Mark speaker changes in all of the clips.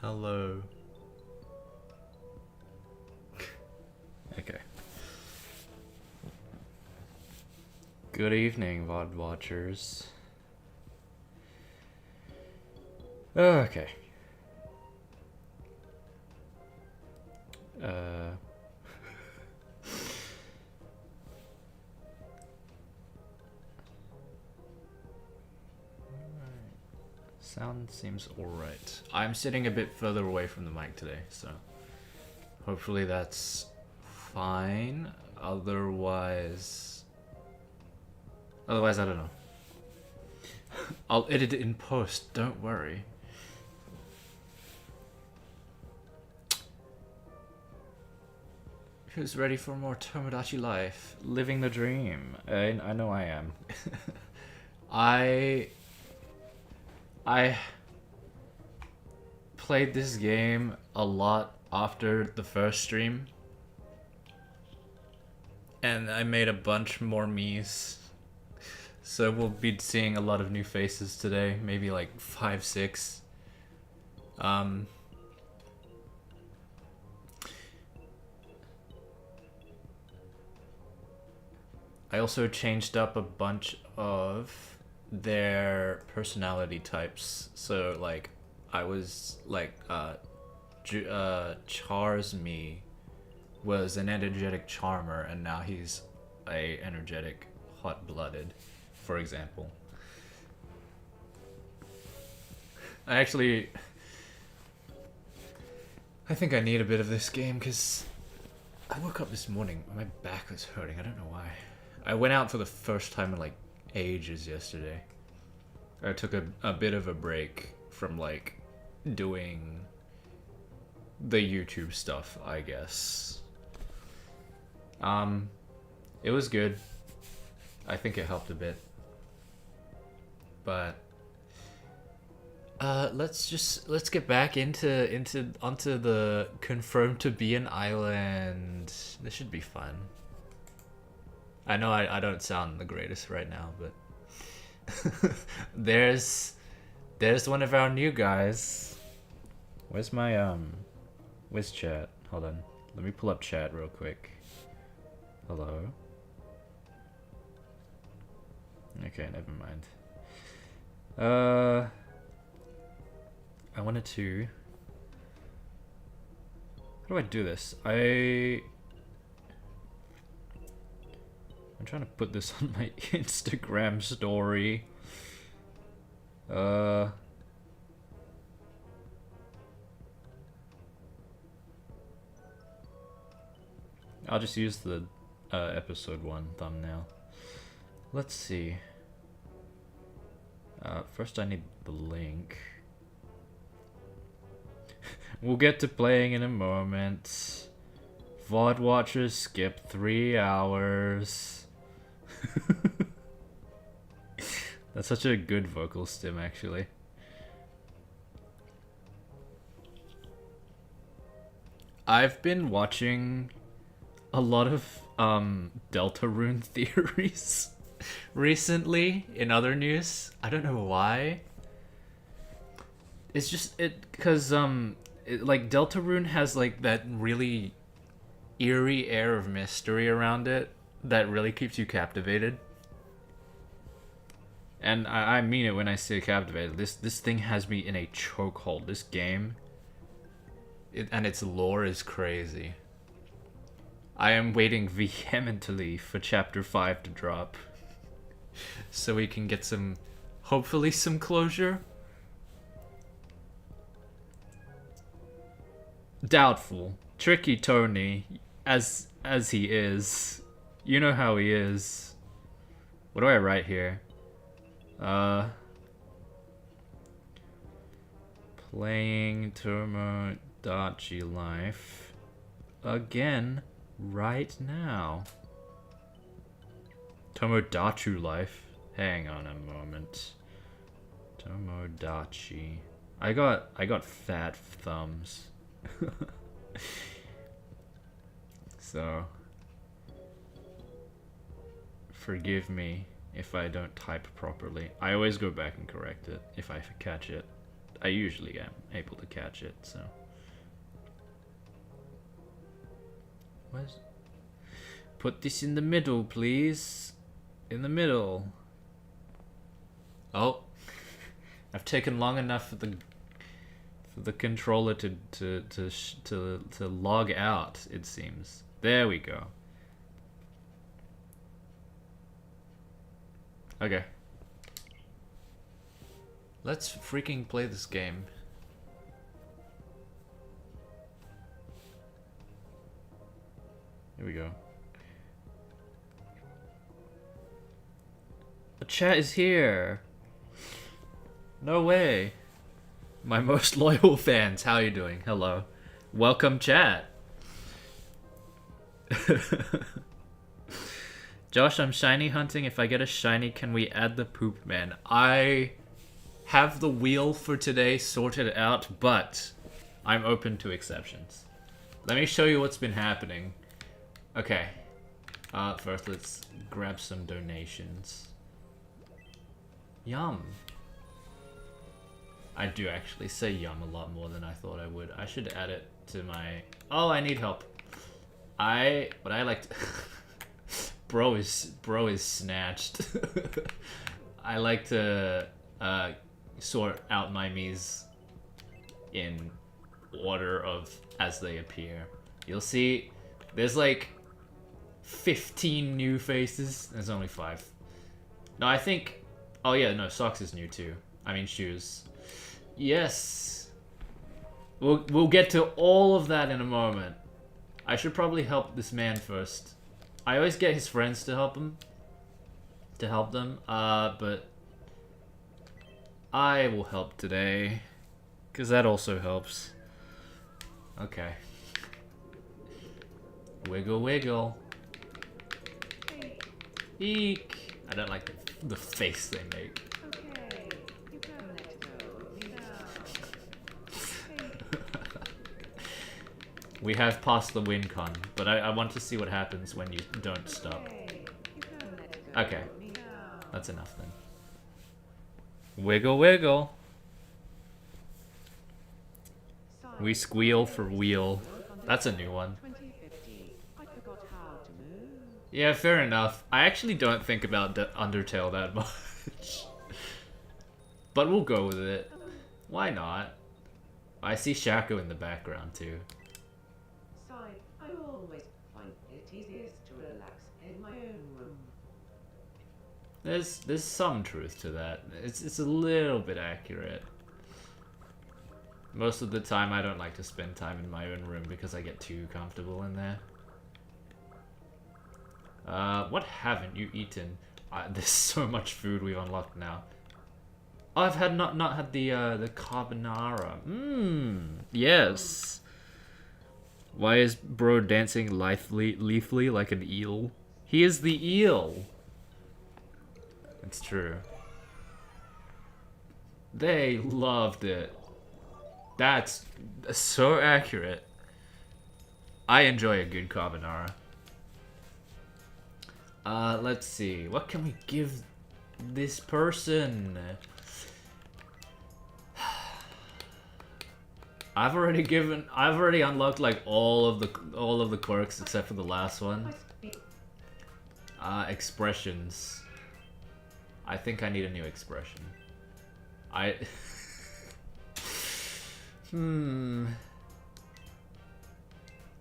Speaker 1: Hello. Okay. Good evening, VOD watchers. Okay. Uh. Sound seems alright. I'm sitting a bit further away from the mic today, so hopefully that's fine. Otherwise, I don't know. I'll edit it in post, don't worry. Who's ready for more Tomodachi Life? Living the dream. I know I am. I played this game a lot after the first stream. And I made a bunch more miis. So we'll be seeing a lot of new faces today, maybe like 5, 6. I also changed up a bunch of their personality types. So like I was like Char's me was an energetic charmer, and now he's a energetic hot-blooded, for example. I think I need a bit of this game because I woke up this morning, my back was hurting. I don't know why. I went out for the first time in like ages yesterday. I took a bit of a break from like doing the YouTube stuff, I guess. It was good. I think it helped a bit. But let's get back onto the confirmed to be an island. This should be fun. I know I don't sound the greatest right now, but there's one of our new guys. Where's my where's chat? Hold on. Let me pull up chat real quick. Hello. Okay, never mind. I wanted to. How do I do this? I'm trying to put this on my Instagram story. I'll just use the episode 1 thumbnail. Let's see. First I need the link. We'll get to playing in a moment. VOD watchers skip 3 hours. That's such a good vocal stim, actually. I've been watching a lot of Deltarune theories recently in other news. I don't know why. It's just because like Deltarune has like that really eerie air of mystery around it that really keeps you captivated. And I mean it when I say captivated. This thing has me in a chokehold. This game, and its lore is crazy. I am waiting vehemently for Chapter 5 to drop, so we can get hopefully some closure. Doubtful. Tricky Tony, as he is. You know how he is. What do I write here? Playing Tomodachi Life again right now. Tomodachi Life. Hang on a moment. Tomodachi. I got fat thumbs. So forgive me if I don't type properly. I always go back and correct it if I catch it. I usually am able to catch it, so. Where's... Put this in the middle, please. In the middle. Oh. I've taken long enough for the controller to log out, it seems. There we go. Okay. Let's freaking play this game. Here we go. The chat is here. No way. My most loyal fans, how are you doing? Hello. Welcome, chat. Josh, I'm shiny hunting. If I get a shiny, can we add the poop man? I have the wheel for today sorted out, but I'm open to exceptions. Let me show you what's been happening. Okay. First, let's grab some donations. Yum. I do actually say yum a lot more than I thought I would. I should add it to my... Oh, I need help. What I like to... bro is snatched. I like to sort out my miis in order of as they appear. You'll see there's like 15 new faces. There's only 5. No, I think... Oh yeah, no, socks is new too. I mean shoes. Yes. We'll get to all of that in a moment. I should probably help this man first. I always get his friends to help him. But I will help today. Because that also helps. Okay. Wiggle, wiggle. Eek. I don't like the face they make. We have passed the win con, but I want to see what happens when you don't stop. Okay. That's enough then. Wiggle, wiggle. We squeal for wheel. That's a new one. Yeah, fair enough. I actually don't think about Undertale that much. But we'll go with it. Why not? I see Shaco in the background too.
Speaker 2: I always find it easiest to relax in my own room.
Speaker 1: There's some truth to that. It's a little bit accurate. Most of the time I don't like to spend time in my own room because I get too comfortable in there. What haven't you eaten? There's so much food we've unlocked now. Oh, I've had not had the carbonara. Yes. Why is bro dancing leafly like an eel? He is the eel. It's true. They loved it. That's so accurate. I enjoy a good carbonara. Let's see. What can we give this person? I've already unlocked like all of the quirks except for the last one. Expressions. I think I need a new expression.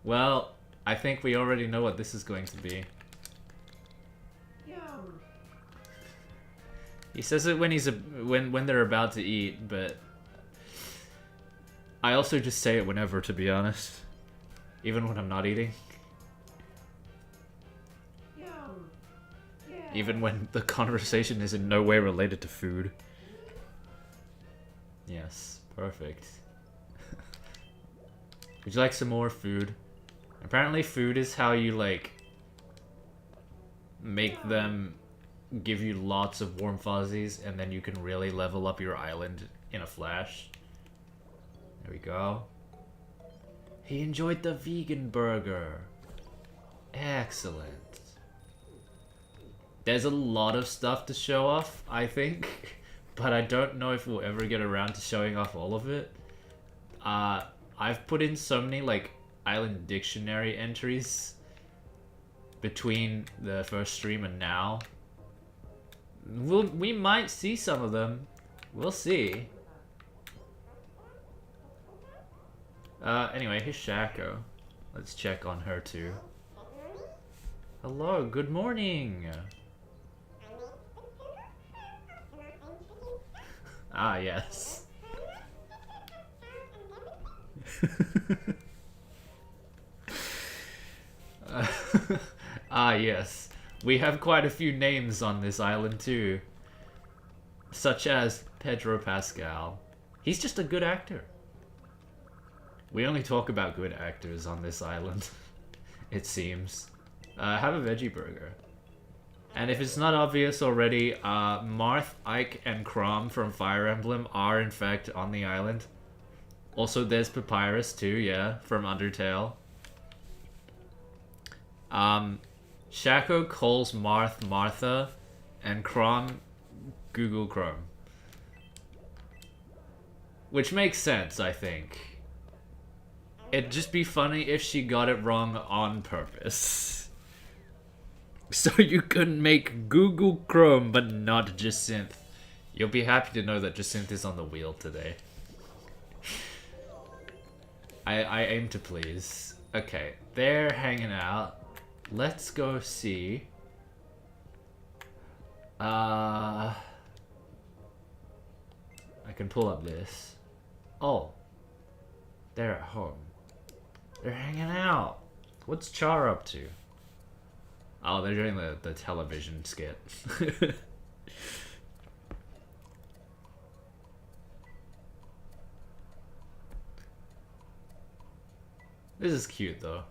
Speaker 1: Well, I think we already know what this is going to be. He says it when when they're about to eat, but I also just say it whenever, to be honest. Even when I'm not eating. Even when the conversation is in no way related to food. Yes, perfect. Would you like some more food? Apparently food is how you, like, make them give you lots of warm fuzzies, and then you can really level up your island in a flash. There we go. He enjoyed the vegan burger. Excellent. There's a lot of stuff to show off, I think. but I don't know if we'll ever get around to showing off all of it. I've put in so many like island dictionary entries between the first stream and now. We might see some of them. We'll see. Anyway, here's Shako. Let's check on her too. Hello, good morning. Ah, yes. Ah, yes. We have quite a few names on this island too. Such as Pedro Pascal. He's just a good actor. We only talk about good actors on this island, it seems. Have a veggie burger. And if it's not obvious already, Marth, Ike, and Crom from Fire Emblem are in fact on the island. Also, there's Papyrus too, yeah, from Undertale. Shako calls Marth Martha, and Crom Google Chrome. Which makes sense, I think. It'd just be funny if she got it wrong on purpose. So you couldn't make Google Chrome, but not Jacinth. You'll be happy to know that Jacinth is on the wheel today. I aim to please. Okay, they're hanging out. Let's go see. I can pull up this. Oh. They're at home. They're hanging out. What's Char up to? Oh, they're doing the television skit. This is cute though.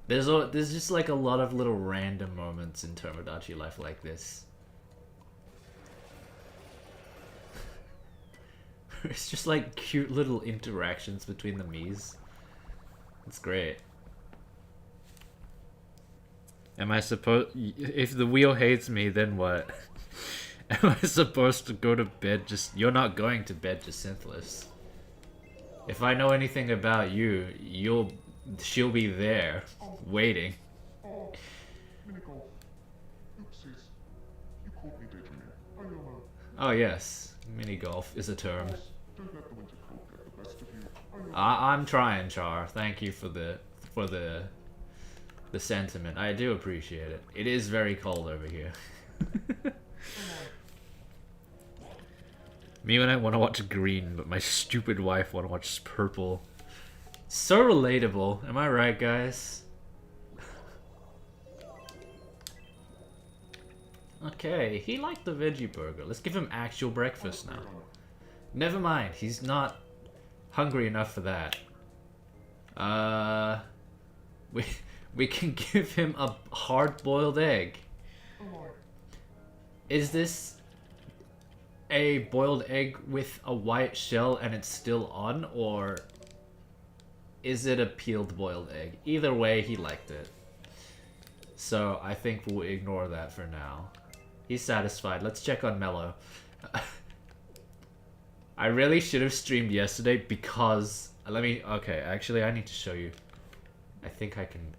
Speaker 1: There's just like a lot of little random moments in Tomodachi Life like this. It's just like cute little interactions between the miis. It's great. Am I supposed... If the wheel hates me, then what? Am I supposed to go to bed just... You're not going to bed Jacinthless. If I know anything about you, she'll be there, waiting. Oh yes, mini golf is a term. I'm trying, Char. Thank you for the sentiment. I do appreciate it. It is very cold over here. Me when I want to watch green, but my stupid wife want to watch purple. So relatable. Am I right, guys? Okay, he liked the veggie burger. Let's give him actual breakfast now. Never mind, he's not hungry enough for that. We can give him a hard-boiled egg. Is this a boiled egg with a white shell and it's still on, or is it a peeled boiled egg? Either way, he liked it. So I think we'll ignore that for now. He's satisfied. Let's check on Mello. I really should have streamed yesterday because... Okay, actually I need to show you. I think I can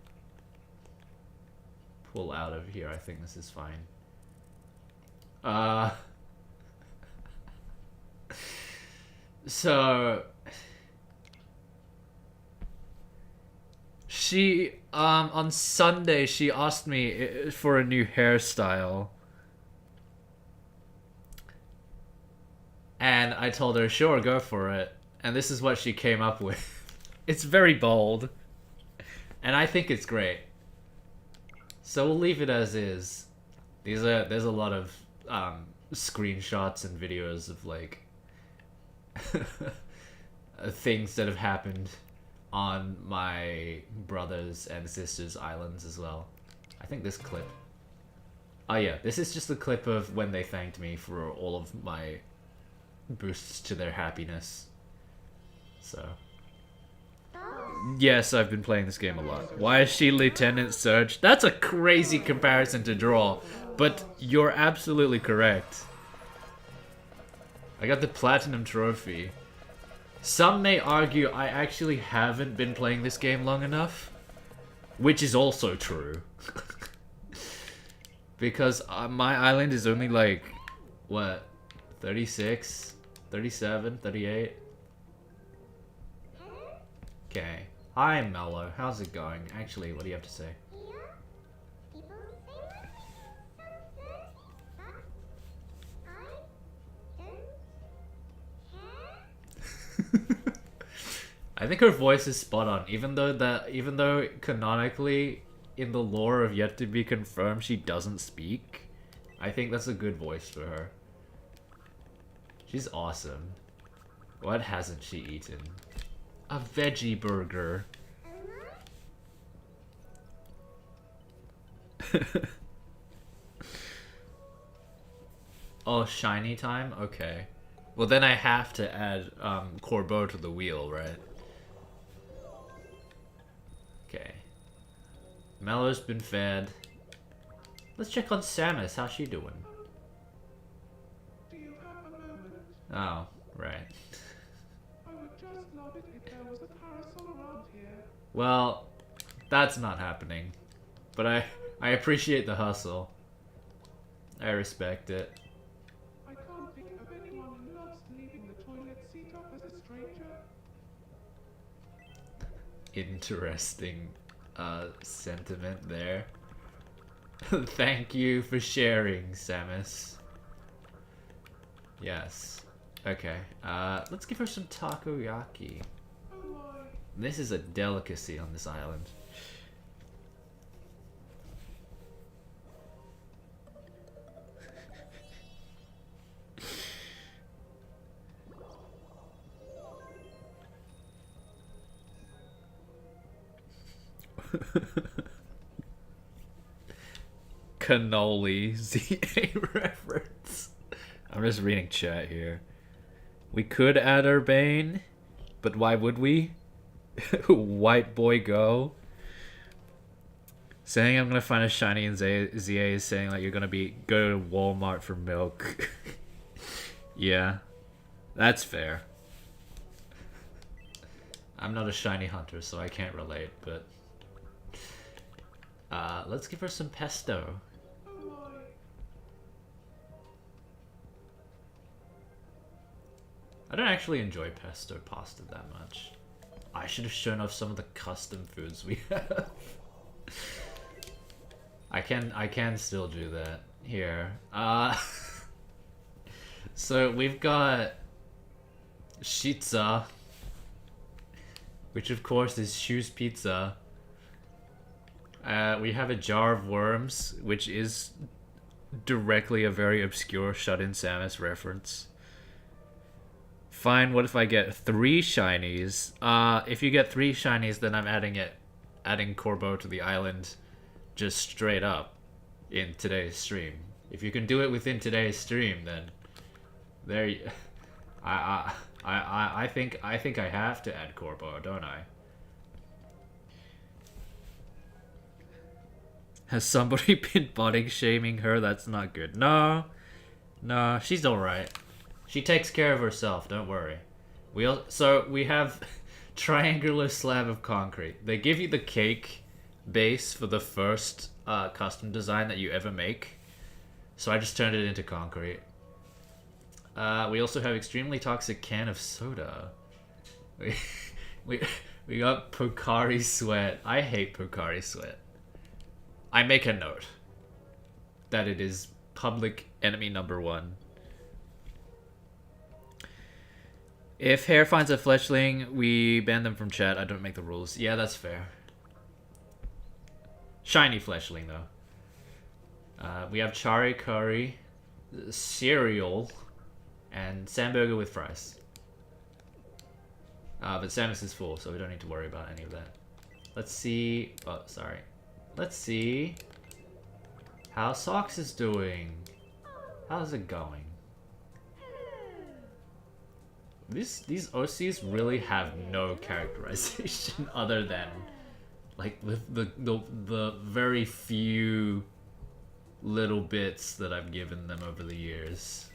Speaker 1: pull out of here. I think this is fine. So... She, on Sunday, she asked me for a new hairstyle. And I told her, sure, go for it. And this is what she came up with. It's very bold. And I think it's great. So we'll leave it as is. There's a lot of screenshots and videos of like things that have happened on my brothers and sisters' islands as well. I think this clip... Oh yeah, this is just a clip of when they thanked me for all of my boosts to their happiness. So... Yes, I've been playing this game a lot. Why is she Lieutenant Surge? That's a crazy comparison to draw, but you're absolutely correct. I got the platinum trophy. Some may argue I actually haven't been playing this game long enough, which is also true. Because my island is only like, what, 36, 37, 38? Okay. Hi, Mello. How's it going? Actually, what do you have to say? I think her voice is spot on, even though canonically in the lore of Yet to Be Confirmed she doesn't speak. I think that's a good voice for her. She's awesome. What hasn't she eaten? A veggie burger. Oh, shiny time? Okay. Well, then I have to add Corbeau to the wheel, right? Okay. Mellow's been fed. Let's check on Samus. How's she doing?
Speaker 3: Do you have a moment?
Speaker 1: Oh, right.
Speaker 3: I would just love it if there was a parasol around here.
Speaker 1: Well, that's not happening. But I appreciate the hustle. I respect it.
Speaker 3: I can't think of anyone who loves leaving the toilet seat up as a stranger.
Speaker 1: Interesting sentiment there. Thank you for sharing, Samus. Yes. Okay. Let's give her some takoyaki.
Speaker 3: Oh my.
Speaker 1: This is a delicacy on this island. Cannoli ZA reference. I'm just reading chat here. We could add Urbane, but why would we? White boy go. Saying I'm gonna find a shiny in ZA is saying like you're gonna go to Walmart for milk. Yeah, that's fair. I'm not a shiny hunter, so I can't relate, but let's give her some pesto.
Speaker 3: Oh my.
Speaker 1: I don't actually enjoy pesto pasta that much. I should have shown off some of the custom foods we have. I can still do that here. So we've got Shitza, which of course is Shoes Pizza. We have a jar of worms, which is directly a very obscure Shut-in Samus reference. Fine, what if I get 3 shinies? If you get 3 shinies, then I'm adding Corbeau to the island just straight up in today's stream. If you can do it within today's stream, then I think I have to add Corbeau, don't I? Has somebody been body shaming her? That's not good. No, she's alright. She takes care of herself, don't worry. So we have triangular slab of concrete. They give you the cake base for the first custom design that you ever make. So I just turned it into concrete. We also have extremely toxic can of soda. We got Pocari Sweat. I hate Pocari Sweat. I make a note that it is public enemy number 1. If Hare finds a fleshling, we ban them from chat. I don't make the rules. Yeah, that's fair. Shiny fleshling, though. We have Chari Curry, cereal, and Samburger with fries. But Samus is full, so we don't need to worry about any of that. Let's see... Oh, sorry. Let's see how Socks is doing. How's it going? These OCs really have no characterization other than like the very few little bits that I've given them over the years.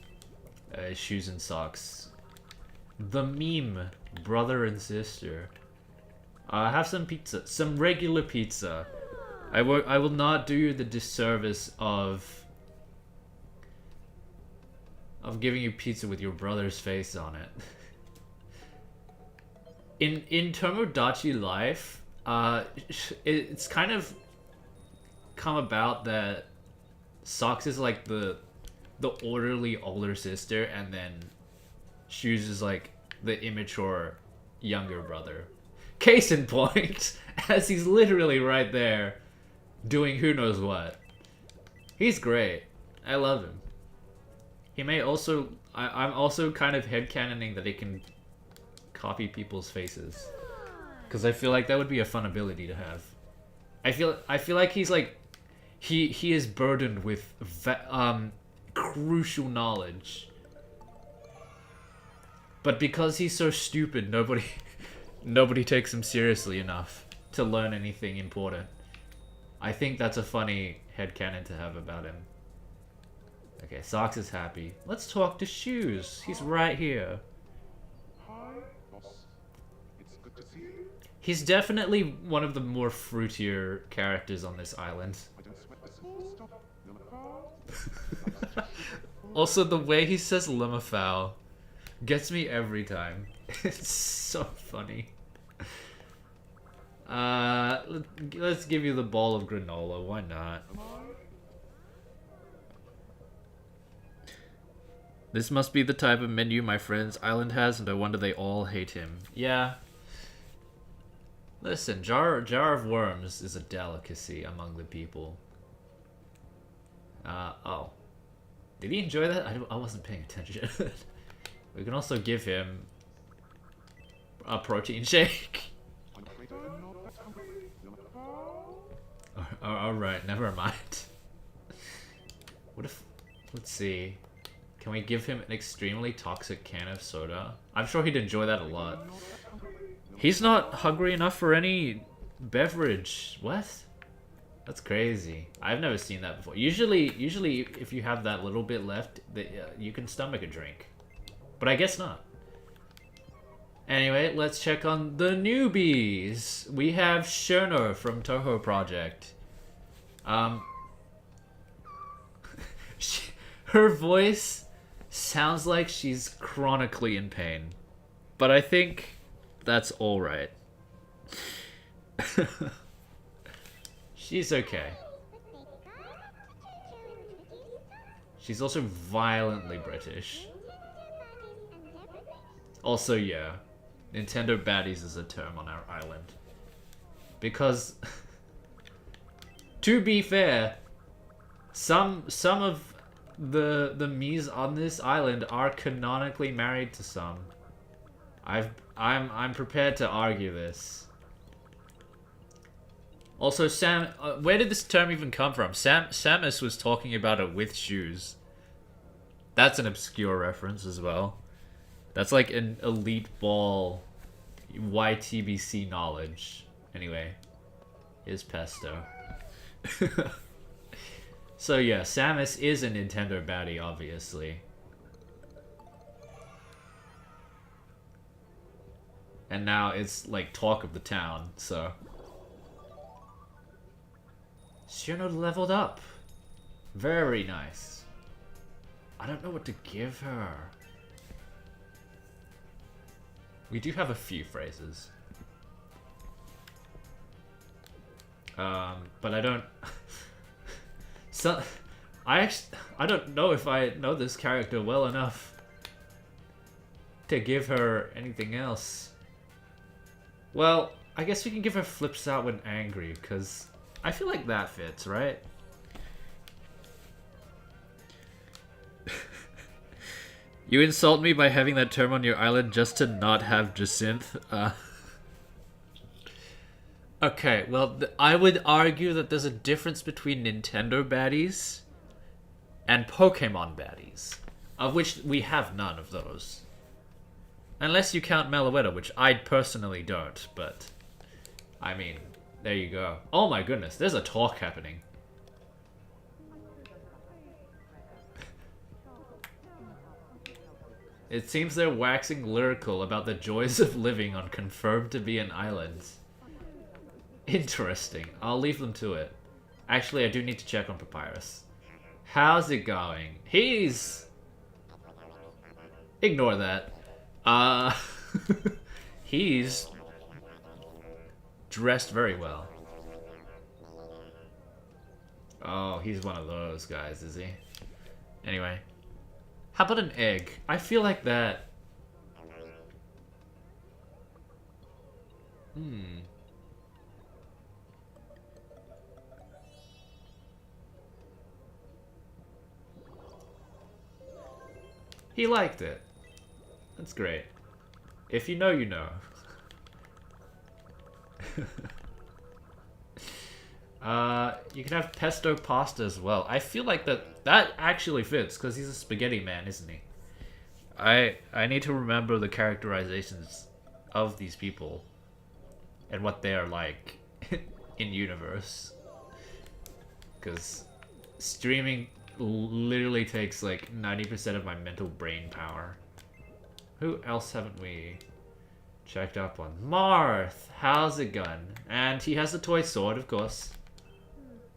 Speaker 1: shoes and socks. The meme, brother and sister. Have some pizza, some regular pizza. I will not do you the disservice of giving you pizza with your brother's face on it. In Tomodachi Life, it's kind of come about that Socks is like the orderly older sister, and then Shoes is like the immature younger brother. Case in point, as he's literally right there doing who knows what. He's great. I love him. He may also... I'm also kind of headcanoning that he can copy people's faces. Because I feel like that would be a fun ability to have. I feel like he's like... He is burdened with crucial knowledge. But because he's so stupid, nobody takes him seriously enough to learn anything important. I think that's a funny headcanon to have about him. Okay, Socks is happy. Let's talk to Shoes. He's right here.
Speaker 3: Hi, boss. It's good to see you.
Speaker 1: He's definitely one of the more fruitier characters on this island.
Speaker 3: I don't sweat the small stuff. No.
Speaker 1: Also, the way he says Limmerfowl gets me every time. It's so funny. Let's give you the ball of granola. Why not? This must be the type of menu my friend's island has, and I wonder they all hate him. Yeah. Listen, jar of worms is a delicacy among the people. Oh. Did he enjoy that? I wasn't paying attention. We can also give him a protein shake. Alright, never mind. What if... Let's see. Can we give him an extremely toxic can of soda? I'm sure he'd enjoy that a lot. He's not hungry enough for any beverage. What? That's crazy. I've never seen that before. Usually if you have that little bit left, you can stomach a drink. But I guess not. Anyway, let's check on the newbies. We have Shurno from Toho Project. Her voice sounds like she's chronically in pain. But I think that's alright. She's okay. She's also violently British. Also, yeah, Nintendo baddies is a term on our island. Because, to be fair, some of the miis on this island are canonically married to some. I'm prepared to argue this. Also, where did this term even come from? Samus was talking about it with Shoes. That's an obscure reference as well. That's like an elite ball YTBC knowledge. Anyway, here's Pesto. So yeah, Samus is a Nintendo baddie, obviously. And now it's like talk of the town, so... Shurno leveled up. Very nice. I don't know what to give her. We do have a few phrases. But I don't... I don't know if I know this character well enough to give her anything else. Well, I guess we can give her flips out when angry, because I feel like that fits, right? You insult me by having that term on your island just to not have Jacinth? Okay, well, I would argue that there's a difference between Nintendo baddies and Pokemon baddies, of which we have none of those. Unless you count Meloetta, which I personally don't, but... I mean, there you go. Oh my goodness, there's a talk happening. It seems they're waxing lyrical about the joys of living on confirmed to be an island. Interesting. I'll leave them to it. Actually, I do need to check on Papyrus. How's it going? He's... Ignore that. He's dressed very well. Oh, he's one of those guys, is he? Anyway. How about an egg? I feel like that... He liked it. That's great. If you know, you know. You can have pesto pasta as well. I feel like that actually fits, because he's a spaghetti man, isn't he? I need to remember the characterizations of these people and what they are like in universe. Because streaming literally takes like 90% of my mental brain power. Who else haven't we checked up on? Marth! How's it going? And he has a toy sword, of course.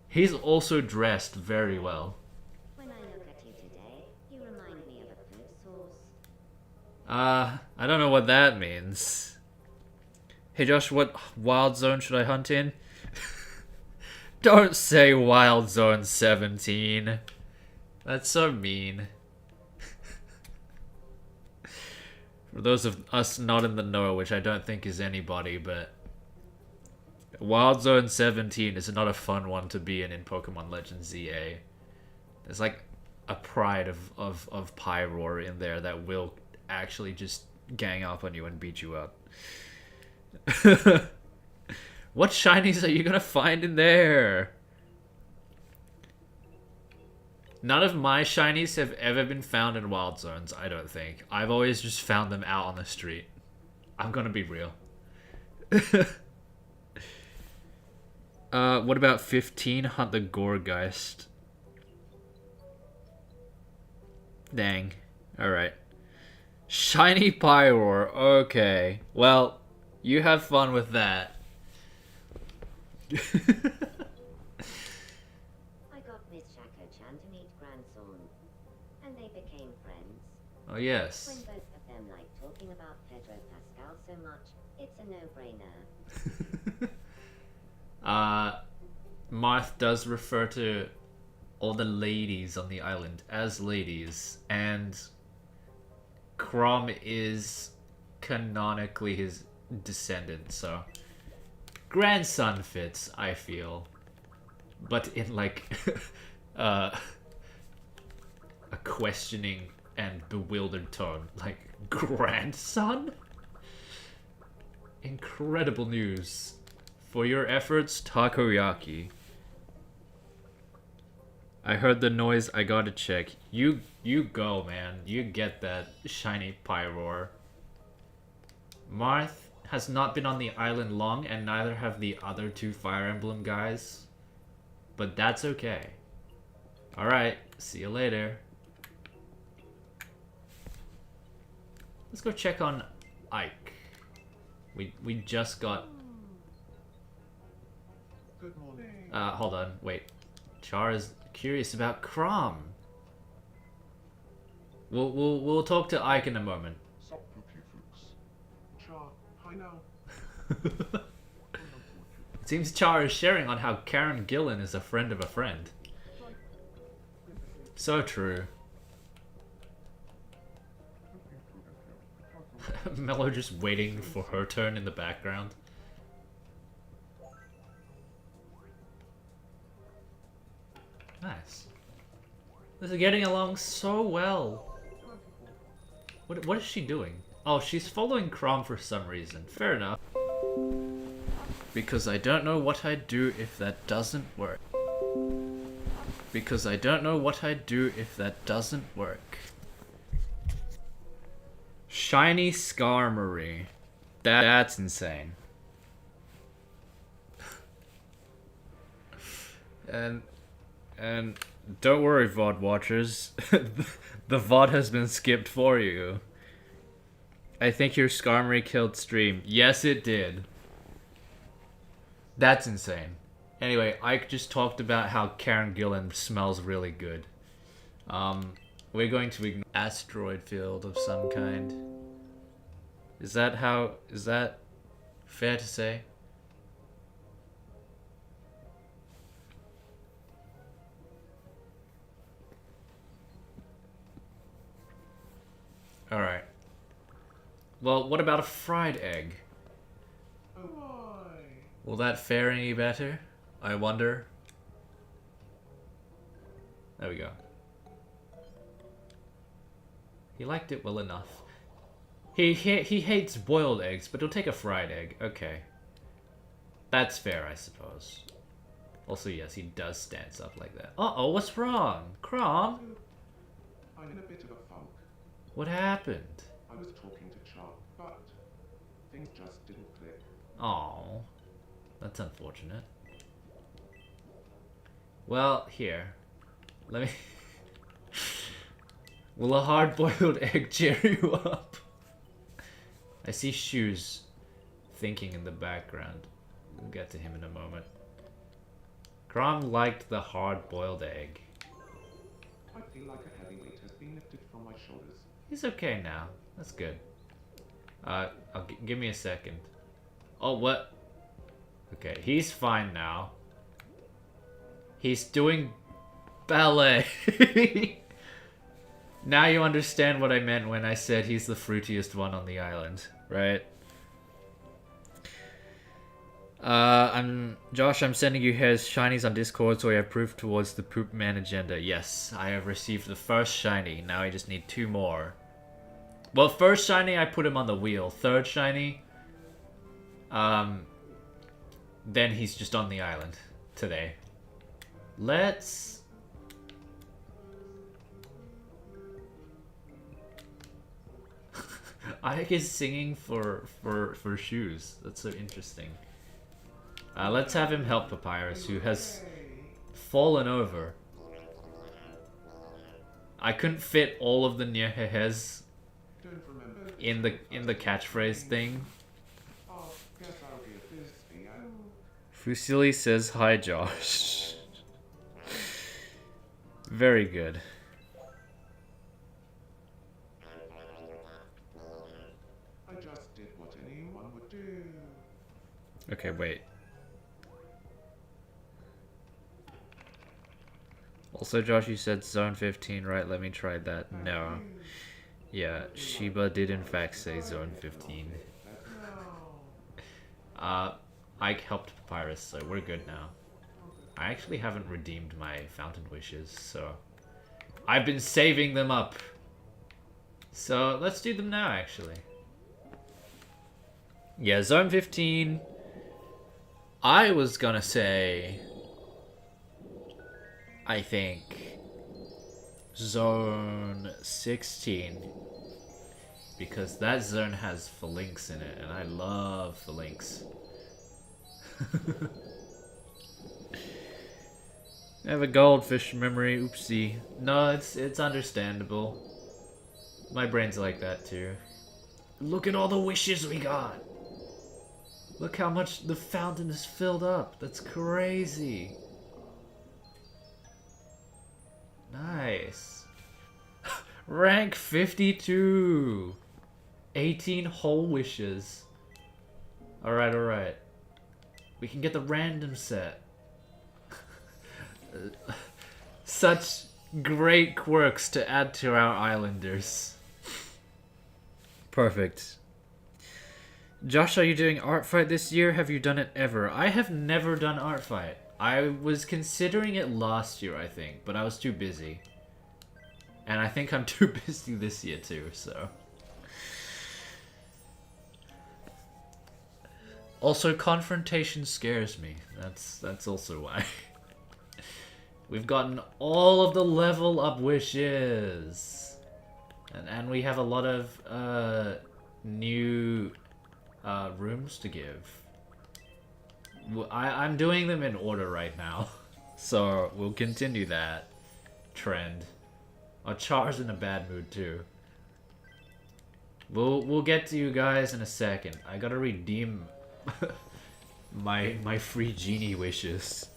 Speaker 1: He's also dressed very well.
Speaker 4: When I look at you today, you remind me of a food source.
Speaker 1: I don't know what that means. Hey Josh, what wild zone should I hunt in? Don't say Wild Zone 17. That's so mean. For those of us not in the know, which I don't think is anybody, but Wild Zone 17 is not a fun one to be in Pokemon Legends ZA. There's like a pride of Pyroar in there that will actually just gang up on you and beat you up. What shinies are you gonna find in there? None of my shinies have ever been found in wild zones, I don't think. I've always just found them out on the street. I'm gonna be real. What about 15? Hunt the Goregeist. Dang. Alright. Shiny Pyroar. Okay. Well, you have fun with that.
Speaker 4: I got Miss Shako-chan to meet Grandson, and they became friends.
Speaker 1: Oh,
Speaker 4: When
Speaker 1: yes.
Speaker 4: both of them like talking about Pedro Pascal so much, it's a no-brainer.
Speaker 1: Marth does refer to all the ladies on the island as ladies, and Crom is canonically his descendant, so grandson fits, I feel, but in like a questioning and bewildered tone, like grandson. Incredible news. For your efforts, Takoyaki. I heard the noise, I gotta check. You go, man. You get that shiny Pyroar. Marth has not been on the island long, and neither have the other two Fire Emblem guys. But that's okay. Alright, see you later. Let's go check on Ike. We just got...
Speaker 3: Good morning.
Speaker 1: hold on, wait. Char is curious about Crom. We'll talk to Ike in a moment.
Speaker 3: Sup, you folks. Char, hi now.
Speaker 1: It seems Char is sharing on how Karen Gillan is a friend of a friend. So true. Mello just waiting for her turn in the background. Nice. This is getting along so well. What is she doing? Oh, she's following Crom for some reason. Fair enough. Because I don't know what I'd do if that doesn't work. Because I don't know what I'd do if that doesn't work. Shiny Skarmory. That's insane. And don't worry, VOD watchers. The VOD has been skipped for you. I think your Skarmory killed stream. Yes, it did. That's insane. Anyway, Ike just talked about how Karen Gillan smells really good. We're going to ignore asteroid field of some kind. Is that fair to say? Alright. Well, what about a fried egg?
Speaker 3: Oh my.
Speaker 1: Will that fare any better? I wonder. There we go. He liked it well enough. He hates boiled eggs, but he'll take a fried egg. Okay. That's fair, I suppose. Also, yes, he does stance up like that. Uh-oh, what's wrong? Crom?
Speaker 3: I'm in a bit of a funk.
Speaker 1: What happened?
Speaker 3: I was talking to Chuck, but things just didn't click.
Speaker 1: Oh, that's unfortunate. Well, here. Let me... Will a hard-boiled egg cheer you up? I see Shoes thinking in the background. We'll get to him in a moment. Crom liked the hard-boiled egg.
Speaker 3: I feel like a heavy weight has been lifted from my shoulders.
Speaker 1: He's okay now. That's good. Give me a second. Oh, what? Okay, he's fine now. He's doing ballet. Now you understand what I meant when I said he's the fruitiest one on the island, right? Josh, I'm sending you his shinies on Discord so we have proof towards the Poop Man agenda. Yes, I have received the first shiny. Now I just need 2 more. Well, first shiny, I put him on the wheel. Third shiny, then he's just on the island today. Let's... Ike is singing for Shoes. That's so interesting. Let's have him help Papyrus, who has fallen over. I couldn't fit all of the Nyehehes in the catchphrase thing.
Speaker 3: Oh, guess I'll be a busy.
Speaker 1: Fusili says hi, Josh. Very good.
Speaker 3: I just did what anyone would do.
Speaker 1: Okay, wait. Also, Josh, you said zone 15, right? Let me try that. No. Yeah, Shiba did in fact say zone 15. Ike helped Papyrus, so we're good now. I actually haven't redeemed my fountain wishes, so... I've been saving them up! So, let's do them now, actually. Yeah, zone 15... I was gonna say... I think... Zone 16. Because that zone has phalanx in it, and I love phalanx. I have a goldfish memory, oopsie. No, it's understandable. My brain's like that too. Look at all the wishes we got! Look how much the fountain is filled up. That's crazy. Nice. Rank 52. 18 whole wishes. Alright, alright. We can get the random set. Such great quirks to add to our islanders. Perfect. Josh, are you doing art fight this year? Have you done it ever? I have never done art fight. I was considering it last year, I think, but I was too busy. And I think I'm too busy this year too, so... Also, confrontation scares me. That's also why. We've gotten all of the level up wishes. And we have a lot of new rooms to give. I'm doing them in order right now. So we'll continue that trend. Oh, Char's in a bad mood too. We'll get to you guys in a second. I gotta redeem my free genie wishes.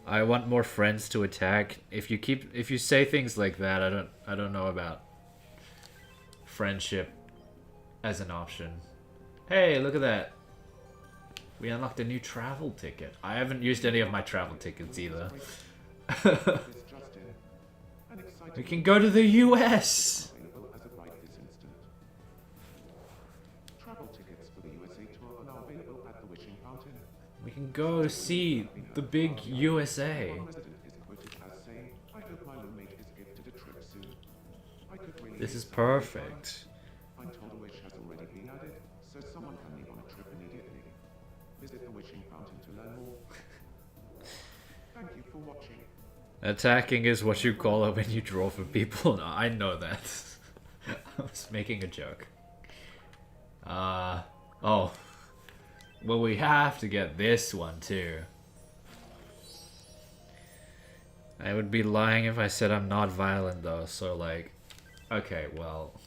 Speaker 1: I want more friends to attack. If you say things like that, I don't know about friendship as an option. Hey, look at that. We unlocked a new travel ticket. I haven't used any of my travel tickets either.
Speaker 3: It's just in. An exciting
Speaker 1: We can go to the US.
Speaker 3: available as of right this instant. Travel tickets for the USA tour are now available at the Wishing Fountain.
Speaker 1: We can go see the big USA.
Speaker 3: One resident is quoted as saying, "I hope my roommate is gifted a trip soon." I could really
Speaker 1: This
Speaker 3: use
Speaker 1: is
Speaker 3: that.
Speaker 1: perfect.
Speaker 3: I'm told a wish has already been added, so someone can leave on a trip immediately. Visit the Wishing Fountain to learn more. Thank you for watching.
Speaker 1: Attacking is what you call it when you draw for people. No, I know that. I was making a joke. Oh. Well, we have to get this one too. I would be lying if I said I'm not violent though, so like... Okay, well...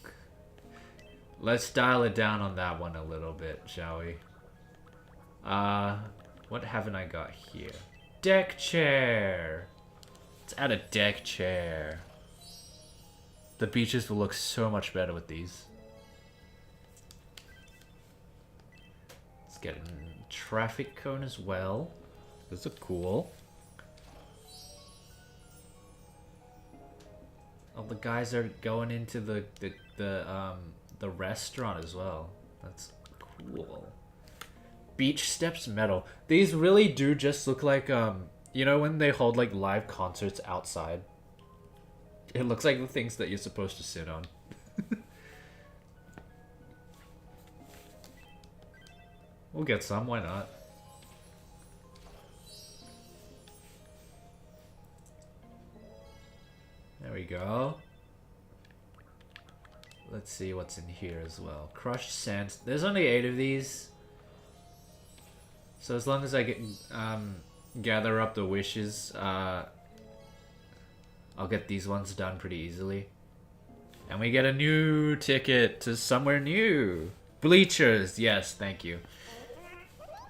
Speaker 1: Let's dial it down on that one a little bit, shall we? What haven't I got here? Deck chair! Let's add a deck chair. The beaches will look so much better with these. Let's get a traffic cone as well. Those are cool. Oh, the guys are going into the restaurant as well. That's cool. Beach steps metal. These really do just look like you know when they hold like live concerts outside? It looks like the things that you're supposed to sit on. We'll get some, why not? There we go. Let's see what's in here as well. Crushed sand. There's only 8 of these. So as long as I get gather up the wishes, I'll get these ones done pretty easily. And we get a new ticket to somewhere new. Bleachers, yes, thank you.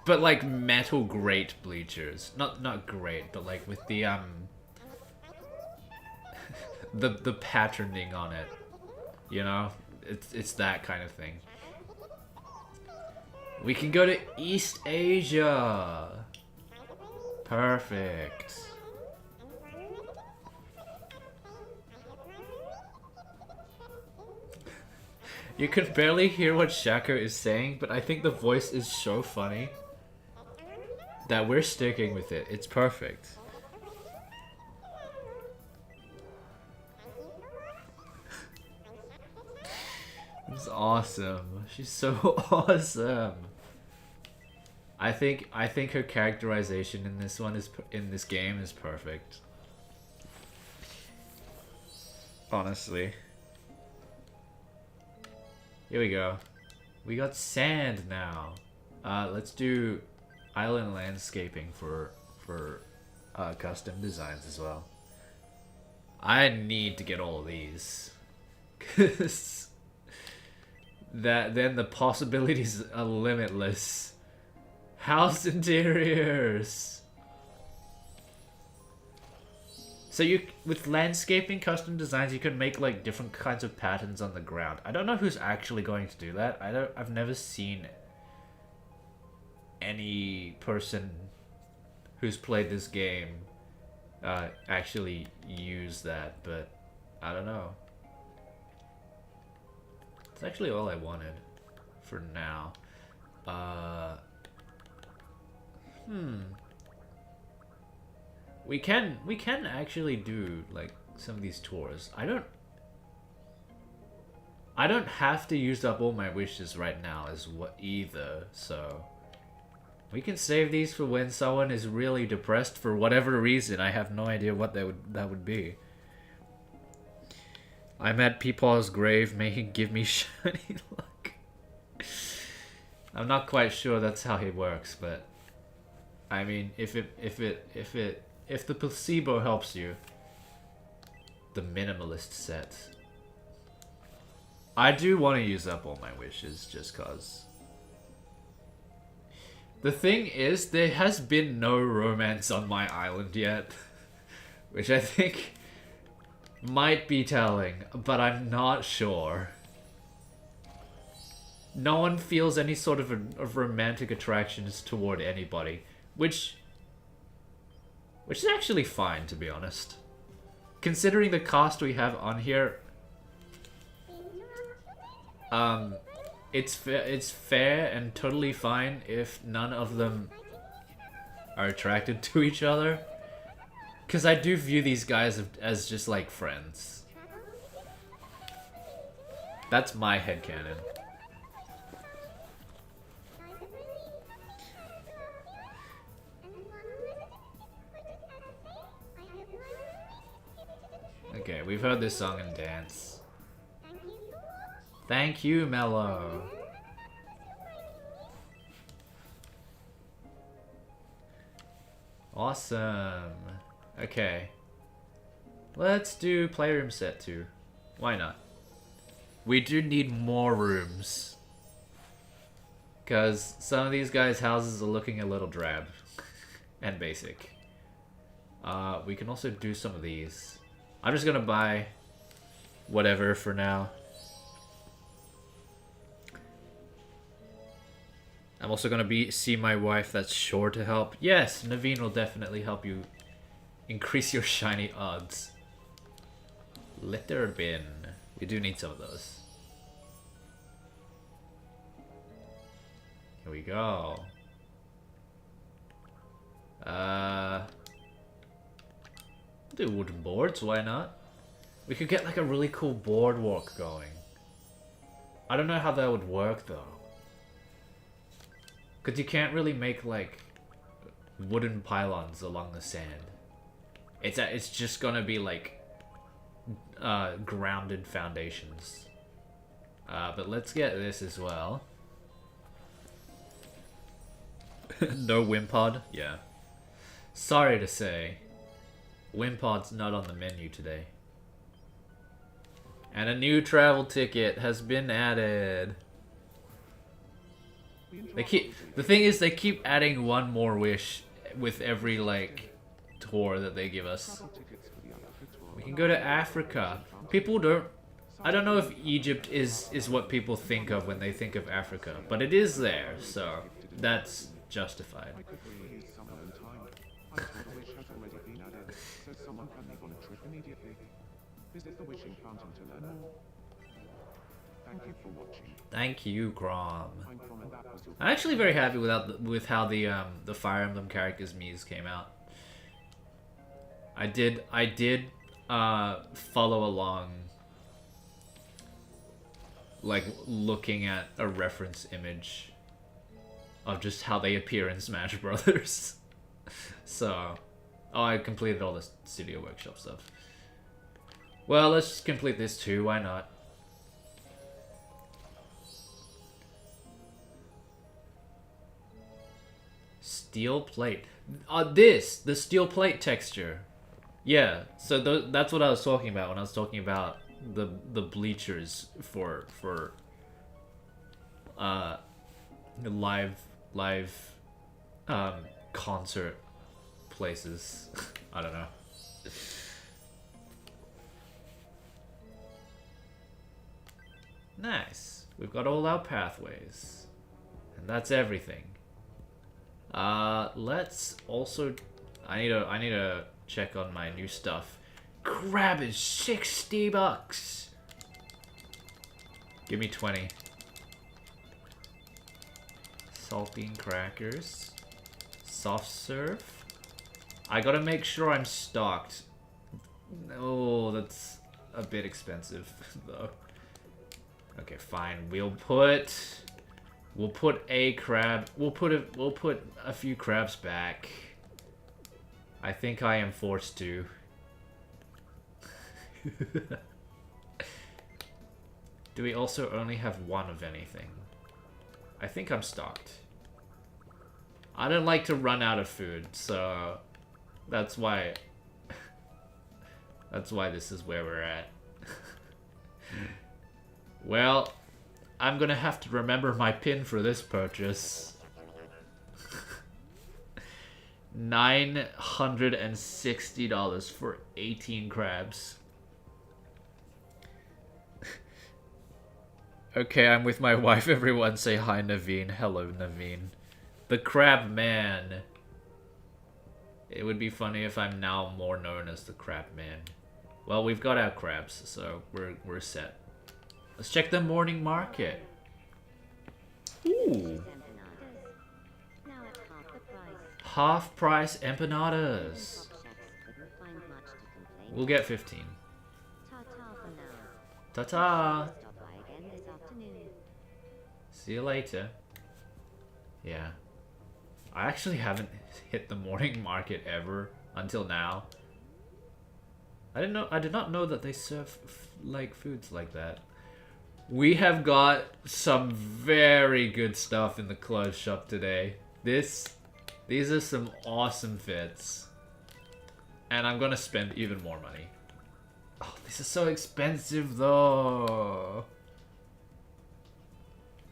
Speaker 1: But like metal grate bleachers. Not great, but like with the the patterning on it. You know? It's that kind of thing. We can go to East Asia. Perfect. You can barely hear what Shaka is saying, but I think the voice is so funny that we're sticking with it. It's perfect. It's awesome. She's so awesome. I think her characterization in this one in this game is perfect. Honestly. Here we go. We got sand now. Let's do island landscaping for custom designs as well. I need to get all of these. 'Cause then the possibilities are limitless. House interiors. So with landscaping custom designs, you can make like different kinds of patterns on the ground. I don't know who's actually going to do that. I've never seen any person who's played this game actually use that, but I don't know. It's actually all I wanted for now. We can actually do like some of these tours. I don't have to use up all my wishes right now as what either, so we can save these for when someone is really depressed for whatever reason. I have no idea what that would be. I'm at Peepaw's grave. May he give me shiny luck. I'm not quite sure that's how it works, but I mean, if the placebo helps you, the minimalist set. I do want to use up all my wishes just cause. The thing is, there has been no romance on my island yet, which I think might be telling, but I'm not sure. No one feels any sort of romantic attractions toward anybody, which is actually fine, to be honest. Considering the cast we have on here, it's fair and totally fine if none of them are attracted to each other. Because I do view these guys as just like friends. That's my headcanon. Okay, we've heard this song and dance. Thank you, Mello. Awesome. Okay. Let's do Playroom Set 2. Why not? We do need more rooms. Because some of these guys' houses are looking a little drab. And basic. We can also do some of these. I'm just gonna buy whatever for now. I'm also gonna see my wife. That's sure to help. Yes, Naveen will definitely help you increase your shiny odds. Litter bin. We do need some of those. Here we go. Do wooden boards, why not? We could get like a really cool boardwalk going. I don't know how that would work though. Cause you can't really make like wooden pylons along the sand. It's just gonna be like grounded foundations. But let's get this as well. No Wimpod? Yeah. Sorry to say, Wimpod's not on the menu today. And a new travel ticket has been added. The thing is, they keep adding one more wish with every like tour that they give us. We can go to Africa. People don't. I don't know if Egypt is what people think of when they think of Africa, but it is there, so that's justified.
Speaker 3: I could really use some alone time. I thought a wish has already been added, so someone can leave on a trip immediately. Visit the wishing fountain to learn more. Thank you for watching.
Speaker 1: Thank you, Grom.
Speaker 3: I'm from and that was your
Speaker 1: I'm actually very happy with how the Fire Emblem characters miis came out. I did follow along, like looking at a reference image of just how they appear in Smash Brothers. So, I completed all the Studio Workshop stuff. Well, let's just complete this too. Why not? Steel plate. The steel plate texture. Yeah, so that's what I was talking about when I was talking about the bleachers for live concert places. I don't know. Nice. We've got all our pathways. And that's everything. Let's also I need to check on my new stuff. Crab is $60. Give me 20. Saltine crackers. Soft serve. I gotta make sure I'm stocked. Oh, that's a bit expensive though. Okay, fine. We'll put a crab. We'll put a few crabs back. I think I am forced to. Do we also only have one of anything? I think I'm stocked. I don't like to run out of food, so that's why this is where we're at. Well, I'm gonna have to remember my pin for this purchase. $960 for 18 crabs. Okay, I'm with my wife. Everyone say hi, Naveen. Hello, Naveen. The Crab Man. It would be funny if I'm now more known as the Crab Man. Well, we've got our crabs, so we're set. Let's check the morning market. Ooh.
Speaker 4: Now at half the price.
Speaker 1: Half price empanadas.
Speaker 4: Top chefs couldn't find much to complain.
Speaker 1: We'll get 15.
Speaker 4: Ta-ta for now.
Speaker 1: Ta-ta.
Speaker 4: Stop by again this afternoon.
Speaker 1: See you later. Yeah. I actually haven't hit the morning market ever until now. I did not know that they serve like foods like that. We have got some very good stuff in the clothes shop today. These are some awesome fits. And I'm gonna spend even more money. Oh, this is so expensive though.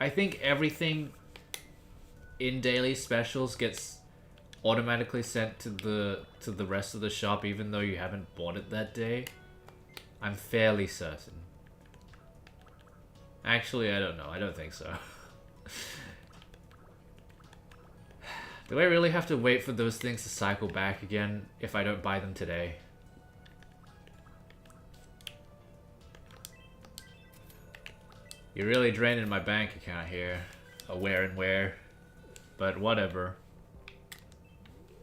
Speaker 1: I think everything in daily specials gets automatically sent to the rest of the shop even though you haven't bought it that day. I'm fairly certain. Actually, I don't know. I don't think so. Do I really have to wait for those things to cycle back again if I don't buy them today? You're really draining my bank account here. A where and where. But whatever.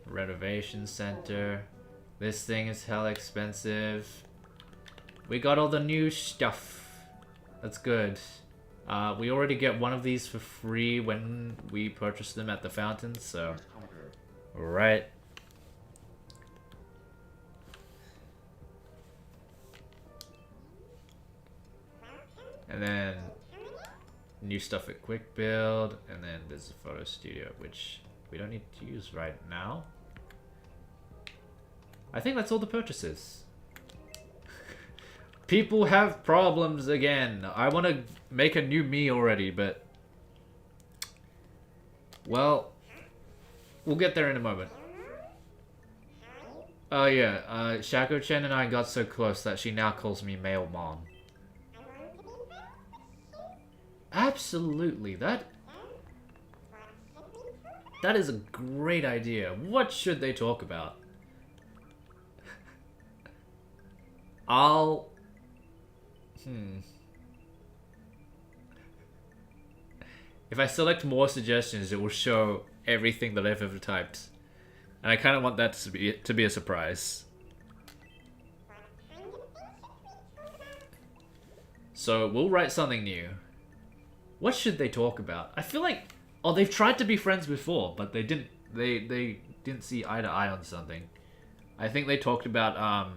Speaker 1: Renovation center. This thing is hella expensive. We got all the new stuff. That's good. We already get one of these for free when we purchase them at the fountain, so... Right. And then... new stuff at Quick Build, and then there's a photo studio, which we don't need to use right now. I think that's all the purchases. People have problems again. I want to make a new me already, but... well, we'll get there in a moment. Oh yeah, Shako-Chen and I got so close that she now calls me male mom. Absolutely, that is a great idea. What should they talk about? If I select more suggestions, it will show everything that I've ever typed. And I kind of want that to be a surprise. So, we'll write something new. What should they talk about? I feel like... oh, they've tried to be friends before, but they didn't... They didn't see eye to eye on something. I think they talked about,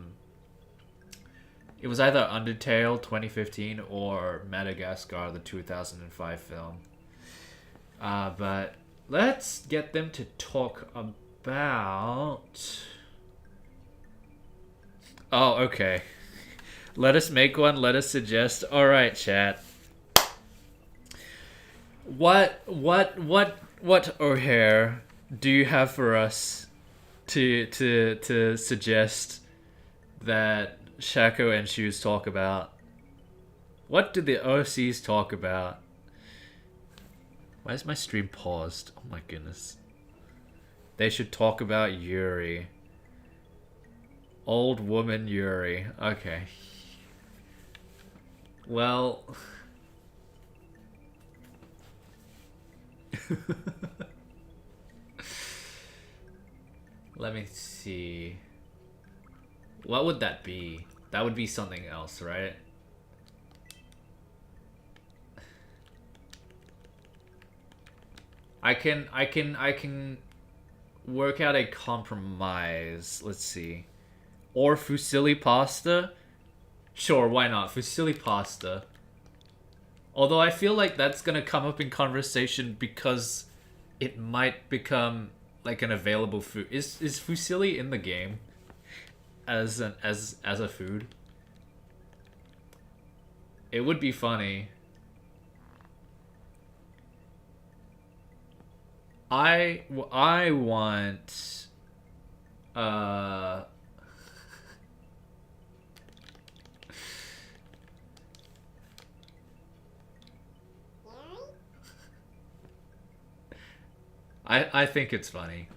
Speaker 1: it was either Undertale 2015 or Madagascar, the 2005 film. But let's get them to talk about... oh, okay. Let us make one, let us suggest. Alright, chat. What O'Hare do you have for us to suggest that Shako and Shoes talk about? What do the OCs talk about? Why is my stream paused? Oh my goodness. They should talk about Yuri. Old woman Yuri. Okay. Well... let me see. What would that be? That would be something else, right? I can work out a compromise. Let's see. Or fusilli pasta? Sure, why not? Fusilli pasta. Although I feel like that's gonna come up in conversation because it might become like an available food. Is fusilli in the game as a food? It would be funny. I want uh I think it's funny.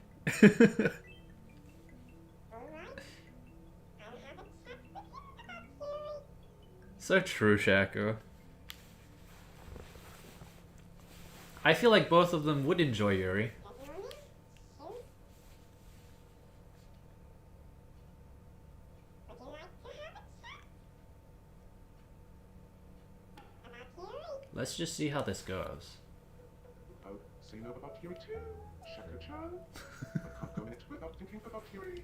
Speaker 1: So true, Shaco. I feel like both of them would enjoy Yuri. Let's just see how this goes.
Speaker 3: Oh, so you know about Yuri too? Shako-chan? I can't go a minute without thinking about Yuri.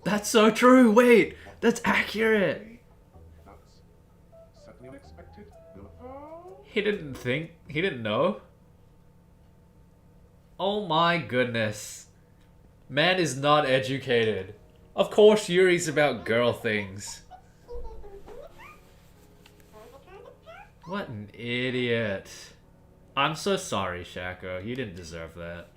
Speaker 1: That's so true. Wait, that's accurate.
Speaker 3: That's certainly unexpected. No.
Speaker 1: He didn't know. Oh my goodness. Man is not educated. Of course Yuri's about girl things. What an idiot. I'm so sorry, Shaco. You didn't deserve that.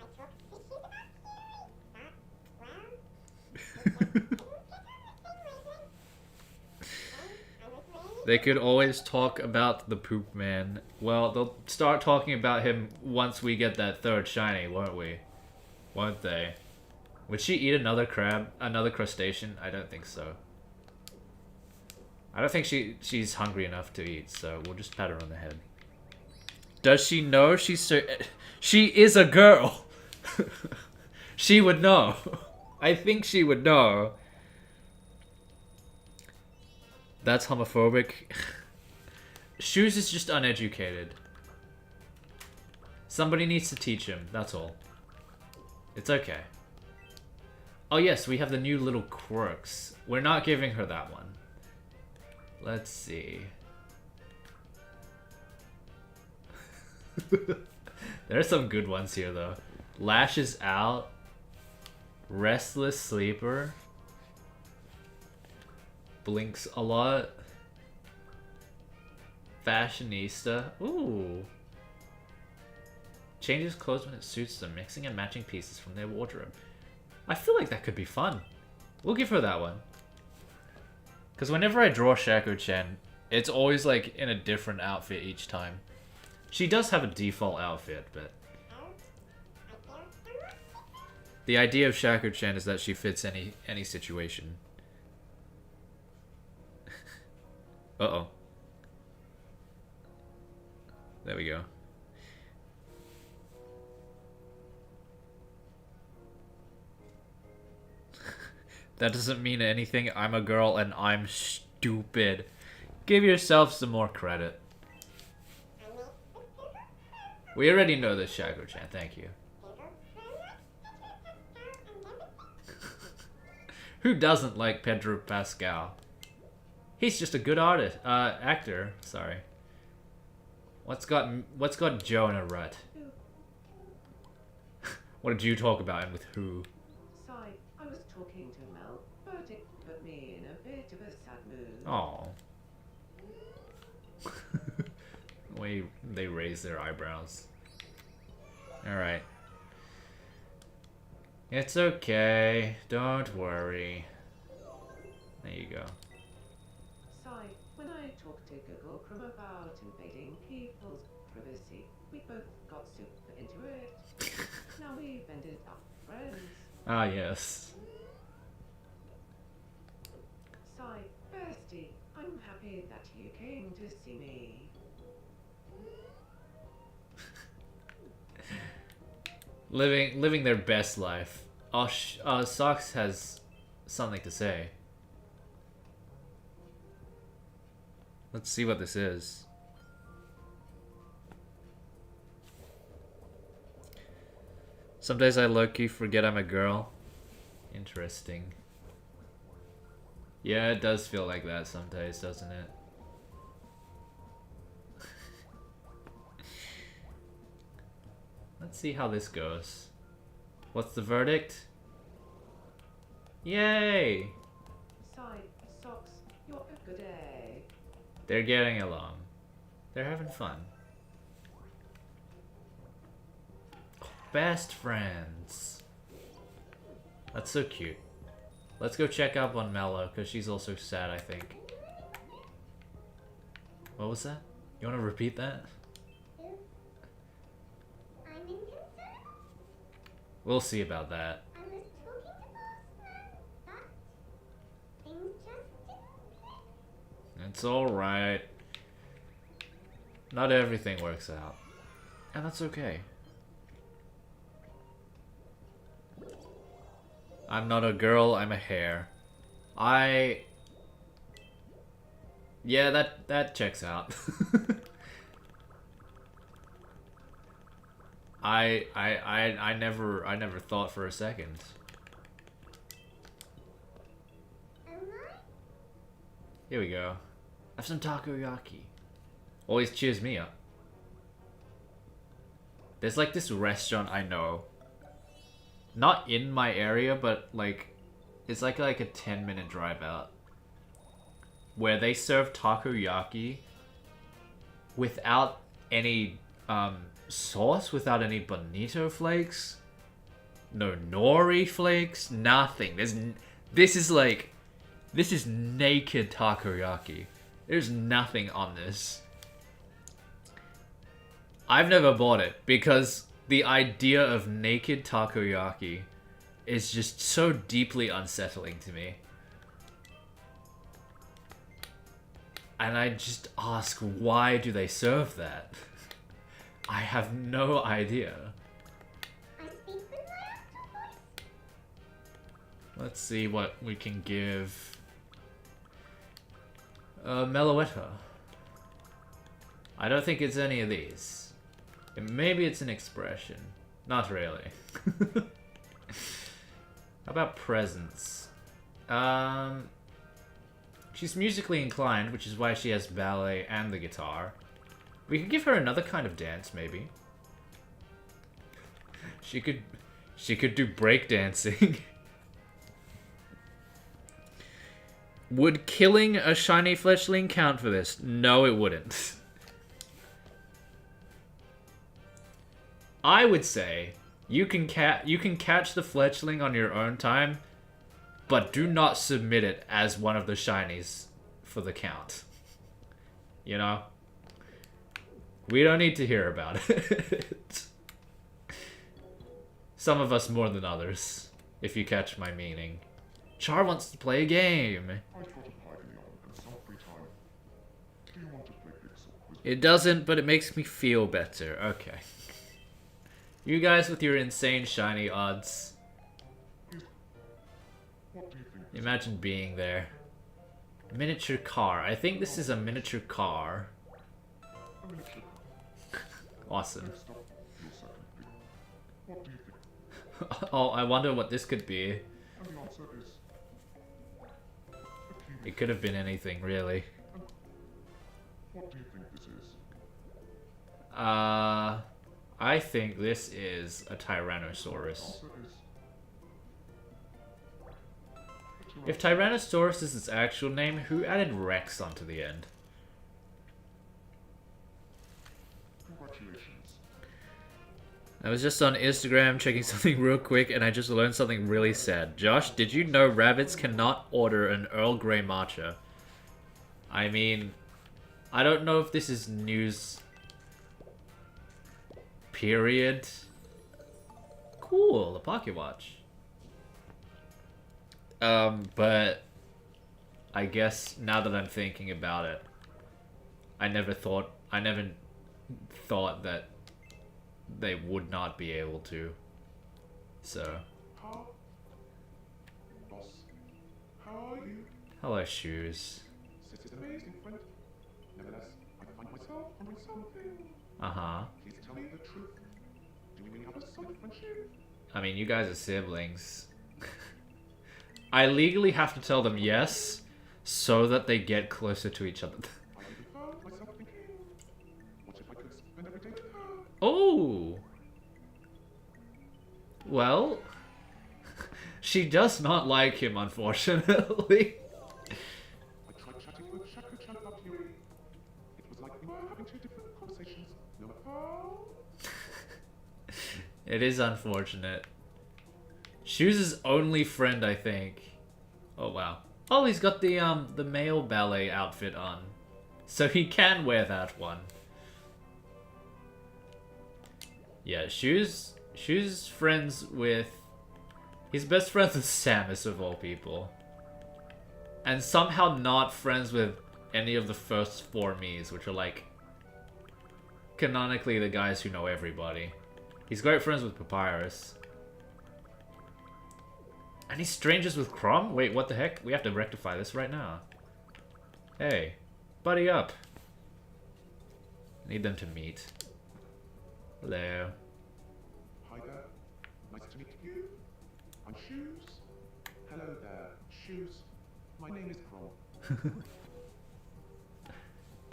Speaker 1: They could always talk about the poop man. Well, they'll start talking about him once we get that third shiny, won't we? Won't they? Would she eat another crab? Another crustacean? I don't think so. I don't think she's hungry enough to eat, so we'll just pat her on the head. Does she know she is a girl? She would know. I think she would know. That's homophobic. Shoes is just uneducated. Somebody needs to teach him, that's all. It's okay. Oh yes, we have the new little quirks. We're not giving her that one. Let's see. There are some good ones here though. Lashes out. Restless sleeper. Blinks a lot. Fashionista. Ooh. Changes clothes when it suits them, mixing and matching pieces from their wardrobe. I feel like that could be fun. We'll give her that one. Because whenever I draw Shaco-chan, it's always like in a different outfit each time. She does have a default outfit, but... the idea of Shaco-chan is that she fits any situation. Uh-oh. There we go. That doesn't mean anything. I'm a girl and I'm stupid. Give yourself some more credit. We already know this, Shaco-chan. Thank you. Who doesn't like Pedro Pascal? He's just a good artist, actor. Sorry. What's got Joe in a rut? What did you talk about and with who?
Speaker 2: Sorry, I was talking to Mel, but it put me in a bit of a sad mood.
Speaker 1: Oh. The way they raise their eyebrows. Alright. It's okay. Don't worry. There you go.
Speaker 2: Sorry, when I talked to Google Chrome about invading people's privacy, we both got super into it. Now we've ended up friends.
Speaker 1: Ah, yes.
Speaker 2: Sorry, bestie, I'm happy that you came to see me.
Speaker 1: Living their best life. Oh, Socks has something to say. Let's see what this is. Some days I low-key forget I'm a girl. Interesting. Yeah, it does feel like that some days, doesn't it? Let's see how this goes. What's the verdict? Yay!
Speaker 2: Sorry, Socks, you're a good egg.
Speaker 1: They're getting along. They're having fun. Best friends. That's so cute. Let's go check up on Mello, because she's also sad, I think. What was that? You want to repeat that?
Speaker 4: I'm inconsolable.
Speaker 1: We'll see about that.
Speaker 4: I was talking to Bossman, but things just didn't click.
Speaker 1: It's alright. Not everything works out. And that's okay. I'm not a girl, I'm a hare. Yeah, that checks out. I never thought for a second.
Speaker 4: Am I?
Speaker 1: Here we go. Have some takoyaki. Always cheers me up. There's like this restaurant I know. Not in my area, but like it's like a 10-minute drive out. Where they serve takoyaki without any sauce, without any bonito flakes, no nori flakes, nothing. This is naked takoyaki. There's nothing on this. I've never bought it because the idea of naked takoyaki is just so deeply unsettling to me. And I just ask, why do they serve that? I have no idea.
Speaker 4: I speak with my octopus.
Speaker 1: Let's see what we can give. Meloetta. I don't think it's any of these. Maybe it's an expression. Not really. How about presents? She's musically inclined, which is why she has ballet and the guitar. We could give her another kind of dance, maybe. She could do breakdancing. Would killing a shiny fletchling count for this? No, it wouldn't. I would say you can catch the fletchling on your own time, but do not submit it as one of the shinies for the count. You know? We don't need to hear about it. Some of us more than others, if you catch my meaning. Char wants to play a game.
Speaker 3: I thought of hiding on and some free time. Do you want to play Pixel Quiz?
Speaker 1: It doesn't, but it makes me feel better. Okay. You guys with your insane shiny odds.
Speaker 3: What do you think?
Speaker 1: Imagine being there. Miniature car. I think this is a miniature car.
Speaker 3: A miniature car.
Speaker 1: Awesome.
Speaker 3: Next up, your second pick. What do you think?
Speaker 1: Oh, I wonder what this could be.
Speaker 3: And the answer is... a kiwi.
Speaker 1: It could have been anything, really.
Speaker 3: What do you think this is?
Speaker 1: I think this is a Tyrannosaurus.
Speaker 3: Answer is...
Speaker 1: If Tyrannosaurus is its actual name, who added Rex onto the end?
Speaker 3: Congratulations.
Speaker 1: I was just on Instagram checking something real quick and I just learned something really sad. Josh, did you know rabbits cannot order an Earl Grey matcha? I mean, I don't know if this is news... period. Cool, the Pocket Watch. But I guess now that I'm thinking about it, I never thought that they would not be able to. So,
Speaker 3: How? Boss. How are you?
Speaker 1: hello, shoes.
Speaker 3: This is amazing, friend. Nevertheless, I find myself wondering something.
Speaker 1: Uh-huh.
Speaker 3: Please tell me the truth. Do we have a solid friendship?
Speaker 1: I mean, you guys are siblings. I legally have to tell them yes, so that they get closer to each other.
Speaker 3: I even found myself thinking, what if I could spend every day with her?
Speaker 1: Oh! Well, she does not like him, unfortunately.
Speaker 3: I tried chatting with Shako-chan about Yuri, like we were having two different conversations. No.
Speaker 1: It is unfortunate. Shoes' only friend, I think. Oh wow. Oh, he's got the male ballet outfit on, so he can wear that one. Yeah, Shoes friends with. He's best friends with Samus of all people, and somehow not friends with any of the first 4 miis, which are like canonically the guys who know everybody. He's great friends with Papyrus. And he's strangers with Chrom? Wait, what the heck? We have to rectify this right now. Hey, buddy up. Need them to meet. Hello.
Speaker 3: Hi there. Nice to meet you. I'm Shoes. Hello there, Shoes. My name is Crawl.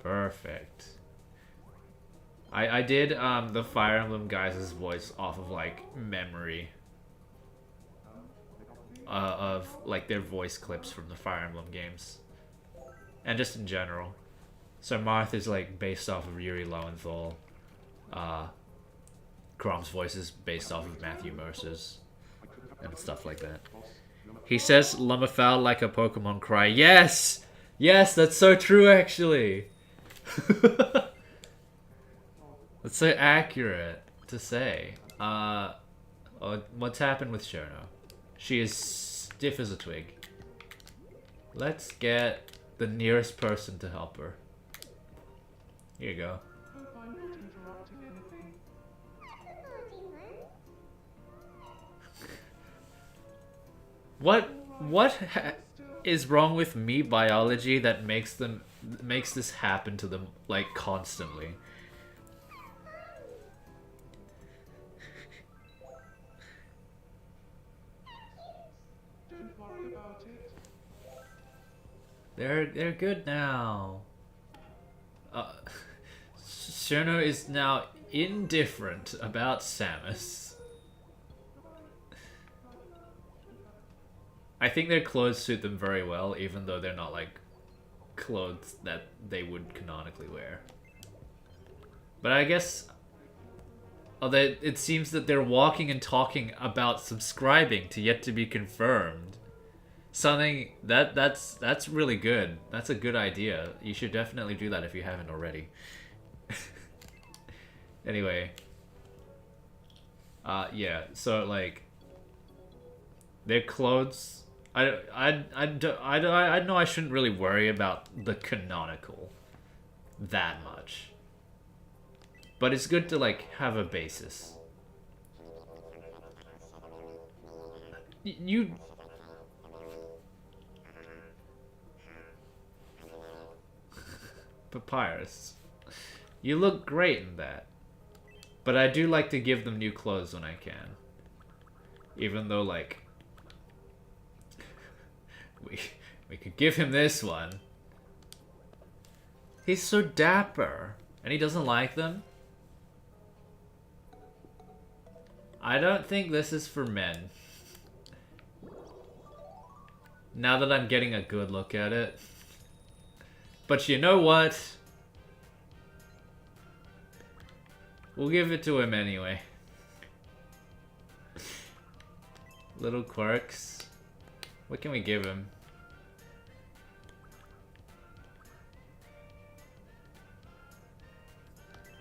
Speaker 1: Perfect. I did the Fire Emblem guys' voice off of like memory. Of like their voice clips from the Fire Emblem games. And just in general. So Marth is like based off of Yuri Lowenthal. Chrom's voice is based off of Matthew Mercer's. And stuff like that. He says Lumberfowl like a Pokemon cry. Yes! Yes, that's so true actually! That's so accurate to say. What's happened with Shono? She is stiff as a twig. Let's get the nearest person to help her. Here you go.
Speaker 3: Hope I'm not interrupting anything.
Speaker 1: What is wrong with me biology that makes this happen to them like constantly?
Speaker 3: Don't worry about it.
Speaker 1: They're good now. Shono is now indifferent about Samus. I think their clothes suit them very well, even though they're not like clothes that they would canonically wear. But I guess it seems that they're walking and talking about subscribing to yet to be confirmed. Something that's really good. That's a good idea. You should definitely do that if you haven't already. Anyway. Yeah, so like their clothes I know I shouldn't really worry about the canonical that much. But it's good to like have a basis. You Papyrus. You look great in that. But I do like to give them new clothes when I can. Even though like we could give him this one. He's so dapper. And he doesn't like them? I don't think this is for men. Now that I'm getting a good look at it. But you know what? We'll give it to him anyway. Little quirks. What can we give him?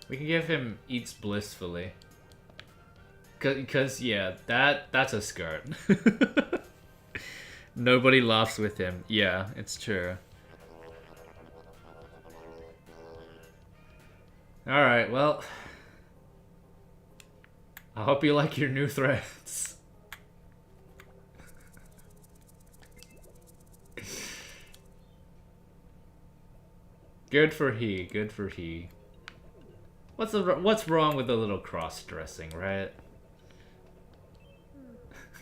Speaker 1: We can give him eats blissfully. Cause yeah, that's a skirt. Nobody laughs with him. Yeah, it's true. Alright, well. I hope you like your new threads. Good for he, good for he. What's wrong with a little cross-dressing, right?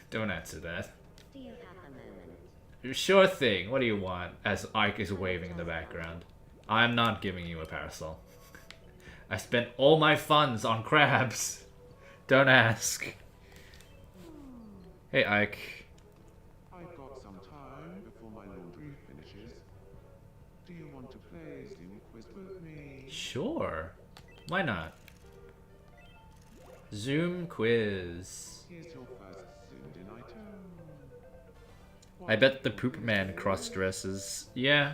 Speaker 1: Don't answer that.
Speaker 4: Do you have a moment?
Speaker 1: Sure thing. What do you want? As Ike is waving in the background. I'm not giving you a parasol. I spent all my funds on crabs. Don't ask. Hey, Ike.
Speaker 3: I've got some time before my laundry finishes. Do you want to play Zoom quiz with me?
Speaker 1: Sure. Why not? Zoom quiz.
Speaker 3: Here's your first zoomed-in item.
Speaker 1: I bet the poop man cross-dresses. Yeah.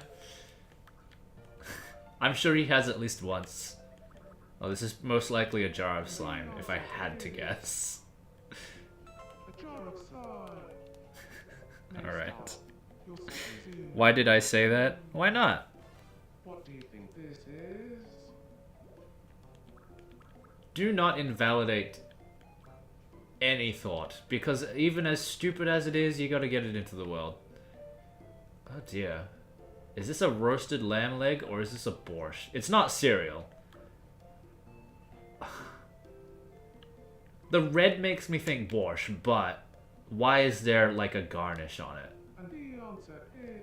Speaker 1: I'm sure he has at least once. Oh, this is most likely a jar of slime, if I had to guess.
Speaker 3: A jar of slime.
Speaker 1: Alright.
Speaker 3: Next up, your second zoom.
Speaker 1: Why did I say that? Why not?
Speaker 3: What do you think this is?
Speaker 1: Do not invalidate any thought, because even as stupid as it is, you gotta get it into the world. Oh dear. Is this a roasted lamb leg, or is this a borscht? It's not cereal. The red makes me think borscht, but why is there like a garnish on it?
Speaker 3: And the answer is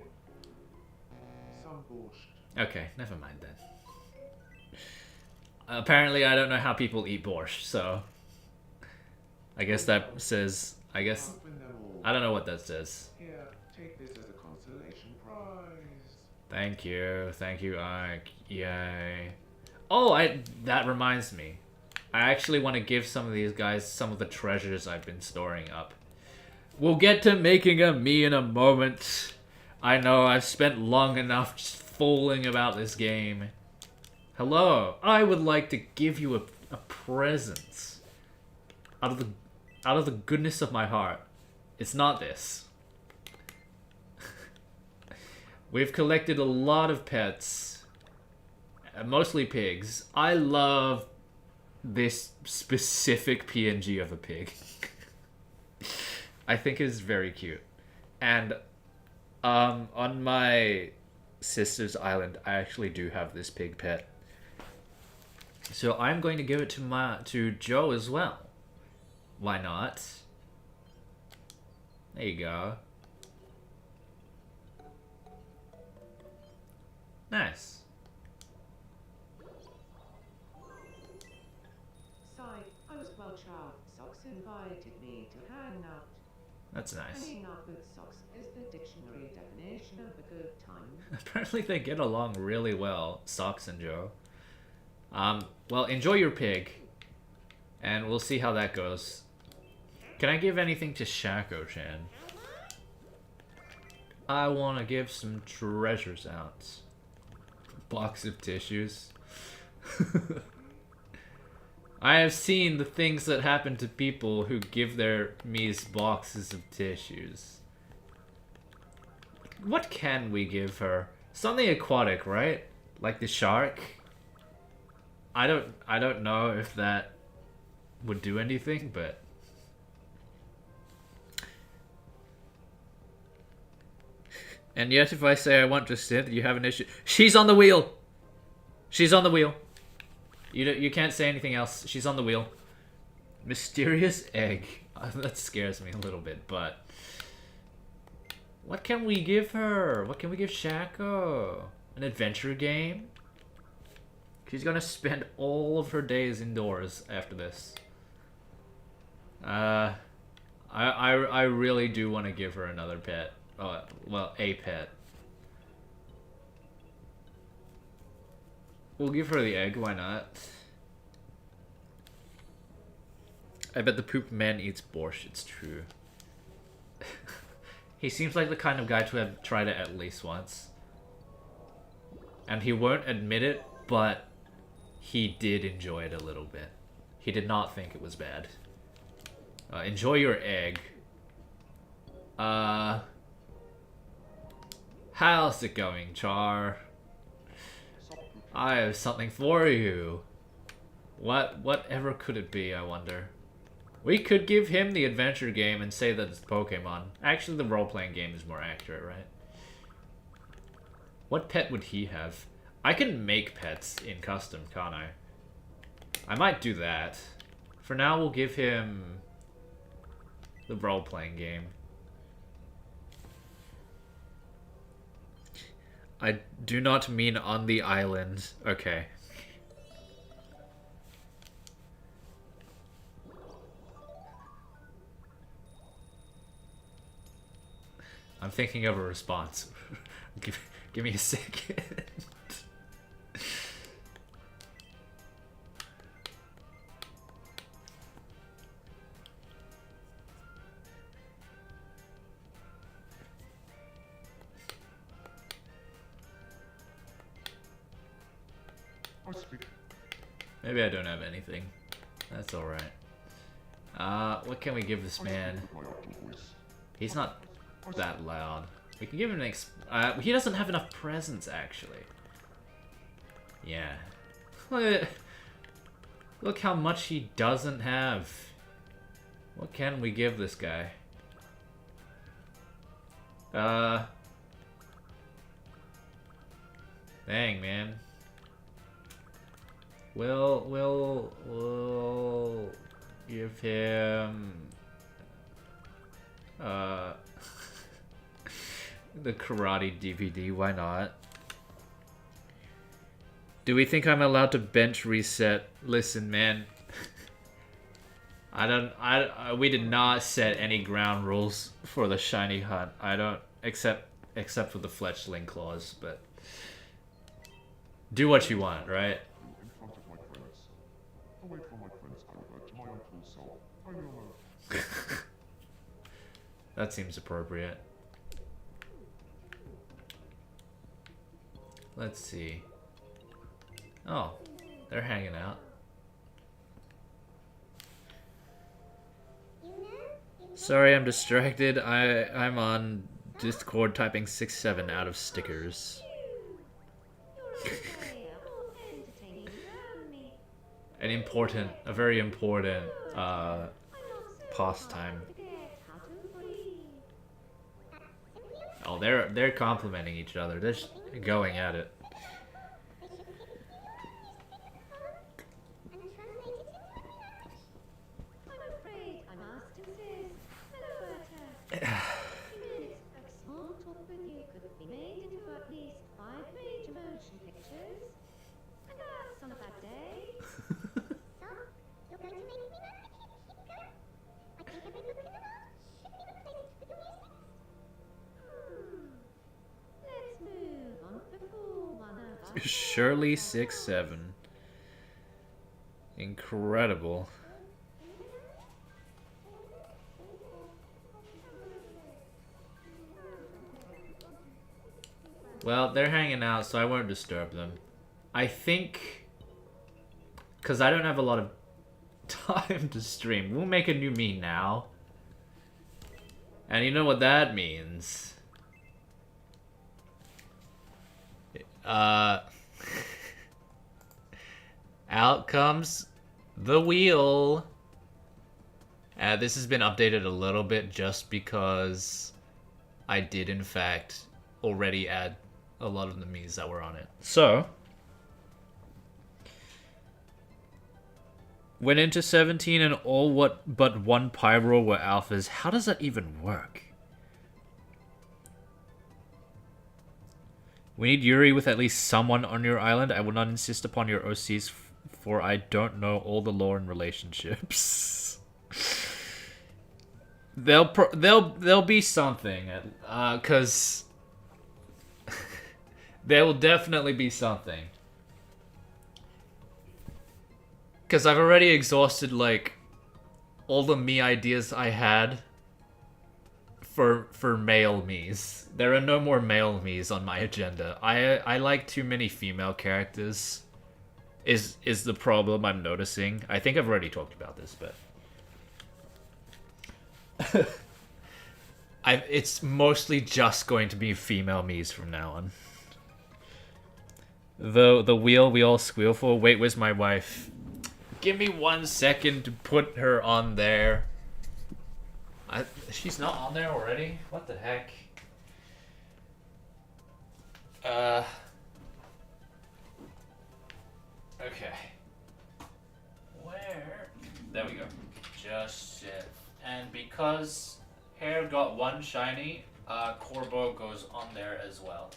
Speaker 3: some borscht.
Speaker 1: Okay, never mind then. Apparently I don't know how people eat borscht, so I guess that says, I guess,
Speaker 3: Can't win them all.
Speaker 1: I don't know what that says.
Speaker 3: Here, take this as a consolation prize.
Speaker 1: Thank you, Ike, yay. Oh, that reminds me. I actually want to give some of these guys some of the treasures I've been storing up. We'll get to making a me in a moment. I know I've spent long enough just fooling about this game. Hello, I would like to give you a present. Out of the goodness of my heart. It's not this. We've collected a lot of pets. Mostly pigs. I love this specific PNG of a pig. I think it's very cute. And on my sister's island, I actually do have this pig pet. So I'm going to give it to Joe as well. Why not? There you go. Nice.
Speaker 2: Sigh, I was well charmed. Socks invited me to hang out.
Speaker 1: That's nice.
Speaker 2: Hanging out with socks is the dictionary definition of a good time.
Speaker 1: Apparently they get along really well, Socks and Joe. Well, enjoy your pig. And we'll see how that goes. Can I give anything to Shako-chan? I want to give some treasures out. Box of tissues. I have seen the things that happen to people who give their miis boxes of tissues. What can we give her? Something aquatic, right? Like the shark? I don't know if that would do anything, but and yet if I say I want to sit, you have an issue. She's on the wheel. She's on the wheel. You can't say anything else. She's on the wheel. Mysterious egg. That scares me a little bit, but what can we give her? What can we give Shako? An adventure game? She's gonna spend all of her days indoors after this. I really do want to give her another pet. Well, a pet. We'll give her the egg, why not? I bet the poop man eats borscht, it's true. He seems like the kind of guy to have tried it at least once. And he won't admit it, but he did enjoy it a little bit. He did not think it was bad. Enjoy your egg. How's it going, Char? I have something for you. Whatever could it be, I wonder? We could give him the adventure game and say that it's Pokemon. Actually, the role-playing game is more accurate, right? What pet would he have? I can make pets in custom, can't I? I might do that. For now, we'll give him the role-playing game. I do not mean on the island. Okay. I'm thinking of a response. Give me a second.
Speaker 3: I speak.
Speaker 1: Maybe I don't have anything. That's alright. What can we give this man?
Speaker 3: With my optimal voice.
Speaker 1: He's not that loud. We can give him an he doesn't have enough presence, actually. Yeah. Look how much he doesn't have. What can we give this guy? Dang, man. We'll give him the karate DVD, why not? Do we think I'm allowed to bench reset? Listen, man. We did not set any ground rules for the shiny hunt. I don't, except for the fletchling clause, but do what you want, right?
Speaker 3: In front of my friends. Away from my friends, however, to my own full soul. I know.
Speaker 1: That seems appropriate. Let's see. Oh, they're hanging out. Sorry, I'm distracted. I'm on Discord typing 6-7 out of stickers. A very important pastime. Oh, they're complimenting each other. They're just going at it. Shirley 6-7. Incredible. Well, they're hanging out, so I won't disturb them. I think, because I don't have a lot of time to stream, we'll make a new me now. And you know what that means. Out comes the wheel. This has been updated a little bit just because I did in fact already add a lot of the miis that were on it. So went into 17 and all but one Pyro were alphas. How does that even work? We need Yuri with at least someone on your island. I will not insist upon your OCs, for I don't know all the lore and relationships. There'll be something, cause there will definitely be something. Cause I've already exhausted like all the me ideas I had for male me's. There are no more male me's on my agenda. I like too many female characters. Is the problem I'm noticing. I think I've already talked about this, but it's mostly just going to be female me's from now on. The wheel we all squeal for. Wait, where's my wife? Give me 1 second to put her on there. She's not on there already? What the heck? Okay. Where? There we go. Just sit. And because hair got 1 shiny, Corbo goes on there as well.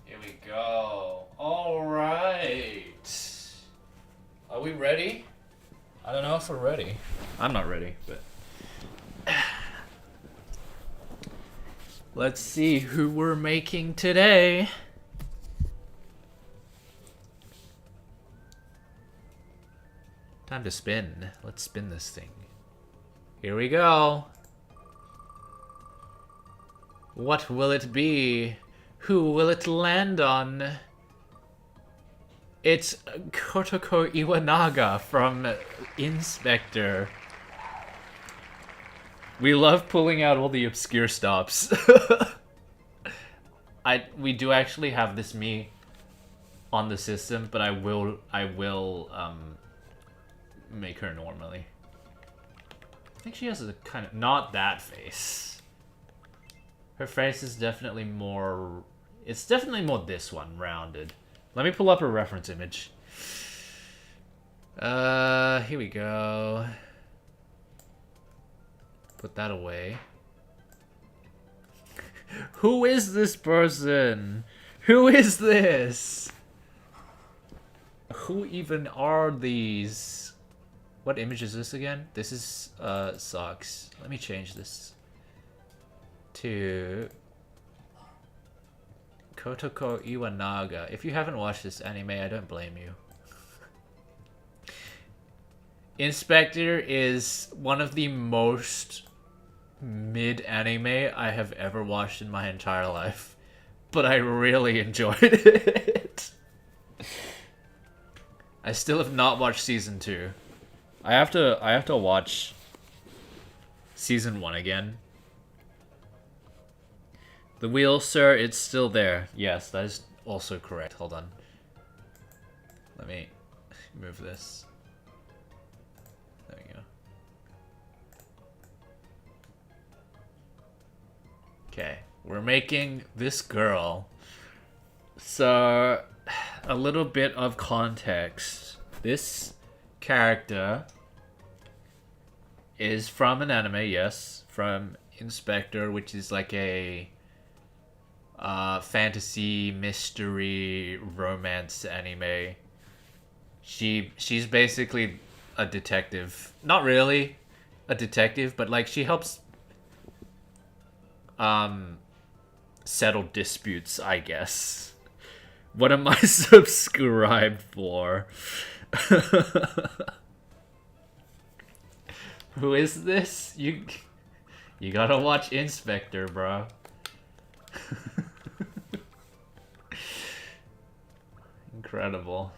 Speaker 1: Here we go. Alright. Are we ready? I don't know if we're ready. I'm not ready, but... Let's see who we're making today. Time to spin. Let's spin this thing. Here we go. What will it be? Who will it land on? It's Kotoko Iwanaga from Inspector. We love pulling out all the obscure stops. We do actually have this Mii on the system, but I will make her normally. I think she has a kind of not that face. Her face is definitely more. It's definitely more this one, rounded. Let me pull up her reference image. Here we go. Put that away. Who is this person? Who is this? Who even are these? What image is this again? This is, sucks. Let me change this to Kotoko Iwanaga. If you haven't watched this anime, I don't blame you. Inspector is one of the most mid-anime I have ever watched in my entire life. But I really enjoyed it. I still have not watched season 2. I have to watch season 1 again. The wheel, sir, it's still there. Yes, that is also correct. Hold on. Let me move this. There we go. Okay, we're making this girl. So, a little bit of context. This character is from an anime, yes, from Inspector, which is like a fantasy, mystery, romance anime. She's basically a detective. Not really a detective, but like she helps settle disputes, I guess. What am I subscribed for? Who is this? You gotta watch Inspector, bro. Incredible.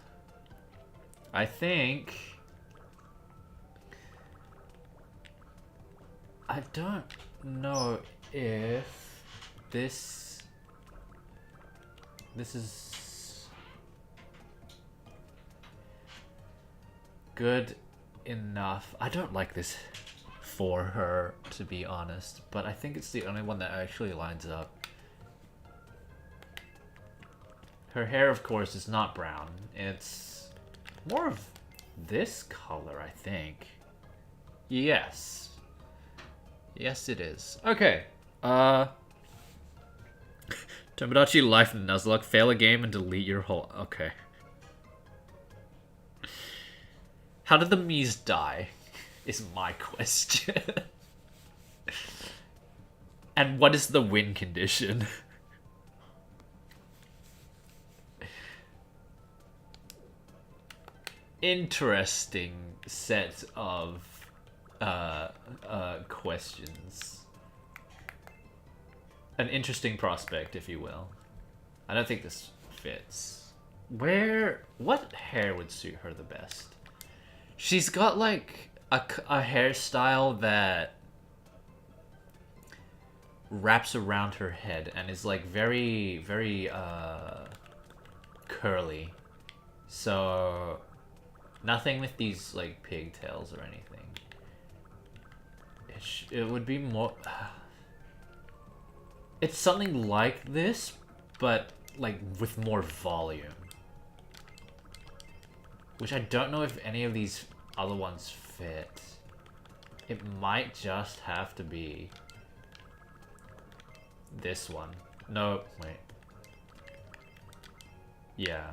Speaker 1: I think I don't know if this is good enough. I don't like this for her, to be honest, but I think it's the only one that actually lines up. Her hair, of course, is not brown. It's more of this color, I think. Yes. Yes, it is. Okay. Tomodachi Life and Nuzlocke. Fail a game and delete your whole... Okay. How did the miis die? Is my question. And what is the win condition? Interesting set of questions. An interesting prospect, if you will. I don't think this fits. What hair would suit her the best? She's got like a hairstyle that wraps around her head and is like very, very curly. So nothing with these like pigtails or anything. It would be more... It's something like this, but like with more volume. Which I don't know if any of these other ones fit. It might just have to be this one. No, wait. Yeah.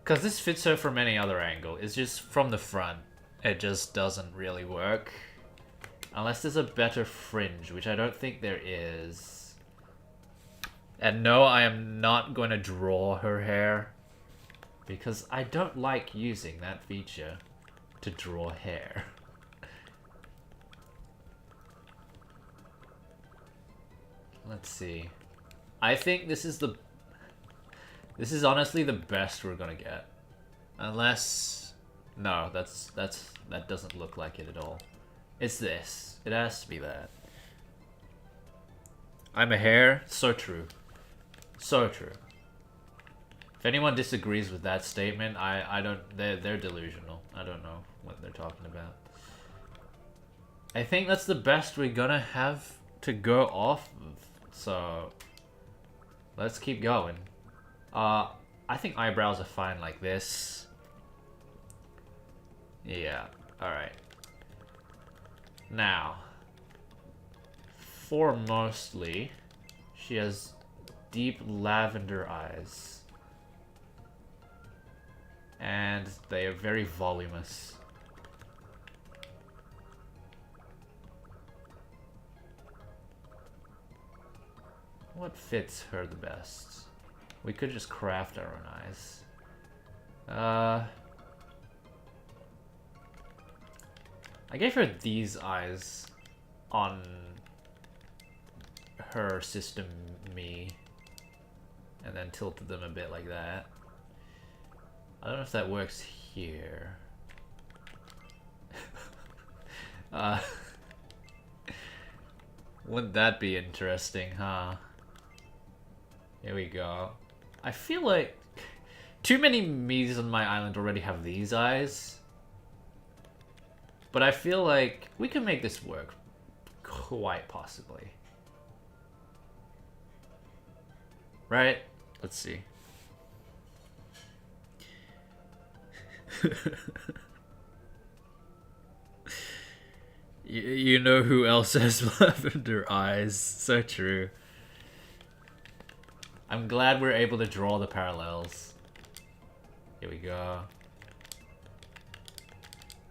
Speaker 1: Because this fits her from any other angle. It's just from the front. It just doesn't really work. Unless there's a better fringe, which I don't think there is. And no, I am not going to draw her hair. Because I don't like using that feature to draw hair. Let's see. I think this is honestly the best we're gonna get. Unless... No, that doesn't look like it at all. It's this. It has to be that. I'm a hare? So true. So true. If anyone disagrees with that statement, I don't... They're delusional. I don't know what they're talking about. I think that's the best we're gonna have to go off of. So... Let's keep going. I think eyebrows are fine like this. Yeah, alright. Now, foremostly, she has deep lavender eyes. And they are very voluminous. What fits her the best? We could just craft our own eyes. I gave her these eyes on her system me, and then tilted them a bit like that. I don't know if that works here. Wouldn't that be interesting, huh? Here we go. I feel like too many miis on my island already have these eyes. But I feel like we can make this work, quite possibly. Right? Let's see. You know who else has lavender eyes? So true. I'm glad we're able to draw the parallels. Here we go.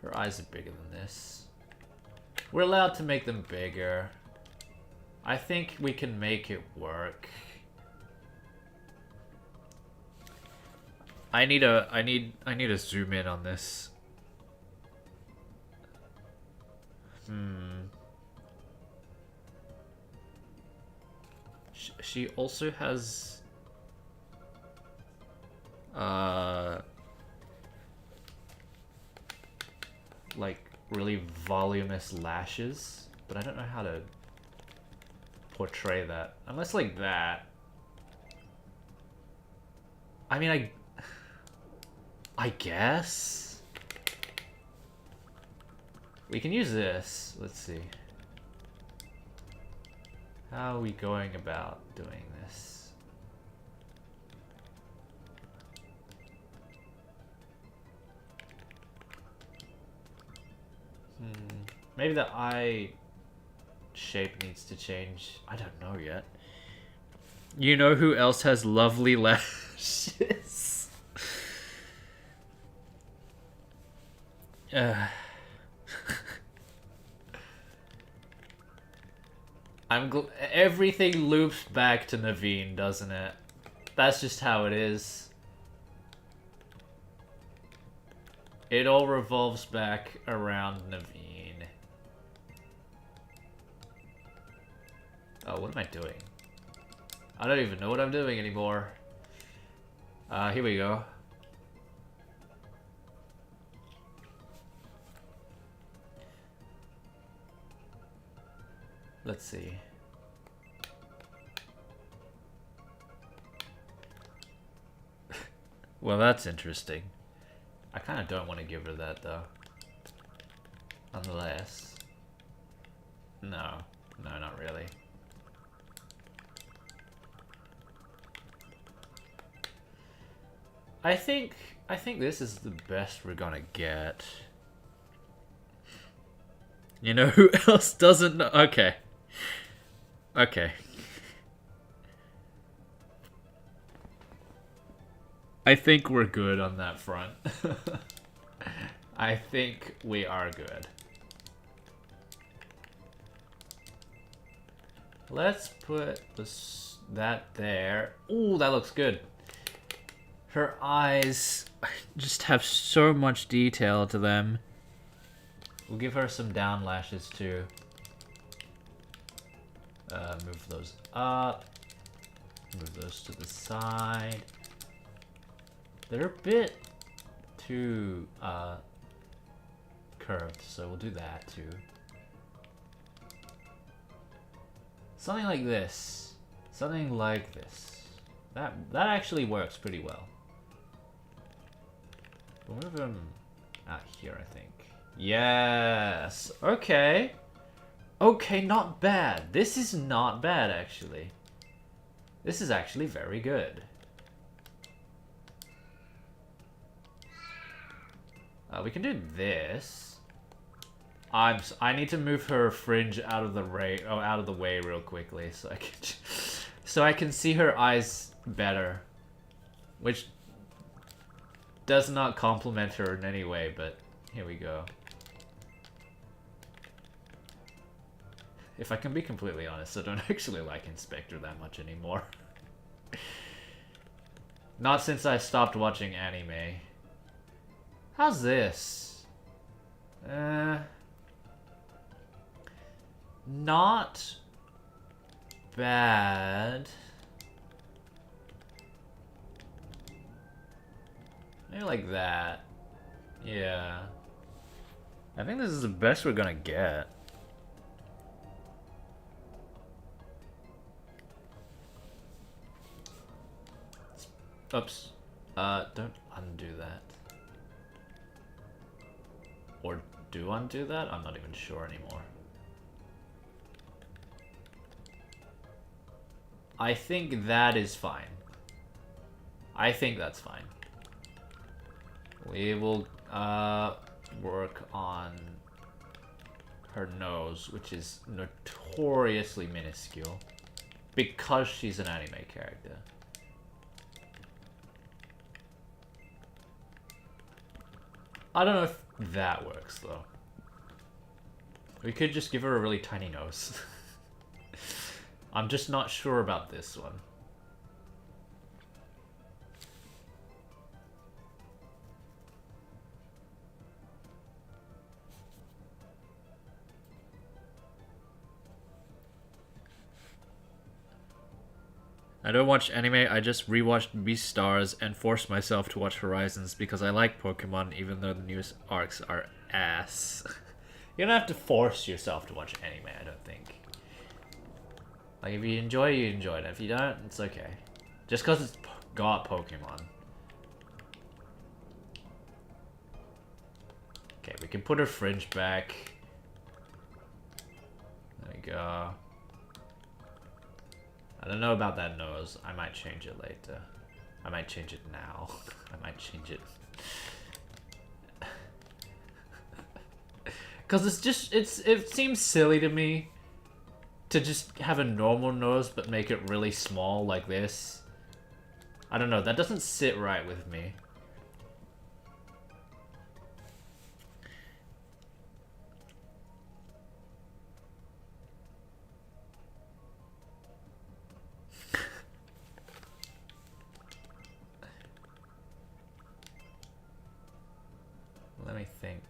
Speaker 1: Her eyes are bigger than this. We're allowed to make them bigger. I think we can make it work. I need to zoom in on this. She also has like really voluminous lashes, but I don't know how to portray that. Unless like that. I mean, I guess we can use this. Let's see. How are we going about doing this? Maybe the eye shape needs to change. I don't know yet. You know who else has lovely lashes? Everything loops back to Naveen, doesn't it? That's just how it is. It all revolves back around Naveen. Oh, what am I doing? I don't even know what I'm doing anymore. Here we go. Let's see. Well, that's interesting. I kind of don't want to give her that, though. Unless... No. No, not really. I think this is the best we're gonna get. You know who else doesn't know? Okay. Okay. I think we're good on that front. I think we are good. Let's put that there. Ooh, that looks good. Her eyes just have so much detail to them. We'll give her some down lashes too. Move those up. Move those to the side. They're a bit too curved, so we'll do that too. Something like this. Something like this. That actually works pretty well. We'll move them out here, I think. Yes. Okay. Okay, not bad. This is not bad, actually. This is actually very good. We can do this. I need to move her fringe out of the way real quickly so I can see her eyes better, which does not compliment her in any way, but here we go. If I can be completely honest, I don't actually like Inspector that much anymore. Not since I stopped watching anime. How's this? Not bad. Maybe like that. Yeah. I think this is the best we're gonna get. Oops. Don't undo that. Or do undo that? I'm not even sure anymore. I think that is fine. I think that's fine. We will work on her nose, which is notoriously minuscule because she's an anime character. I don't know if that works though. We could just give her a really tiny nose. I'm just not sure about this one. I don't watch anime, I just rewatched Beastars and forced myself to watch Horizons because I like Pokemon even though the newest arcs are ass. You don't have to force yourself to watch anime, I don't think. Like, if you enjoy it, you enjoy it. If you don't, it's okay. Just because it's got Pokemon. Okay, we can put her fringe back. There we go. I don't know about that nose. I might change it later. I might change it now. I might change it. Because it's just, it seems silly to me to just have a normal nose but make it really small like this. I don't know, that doesn't sit right with me. Let me think.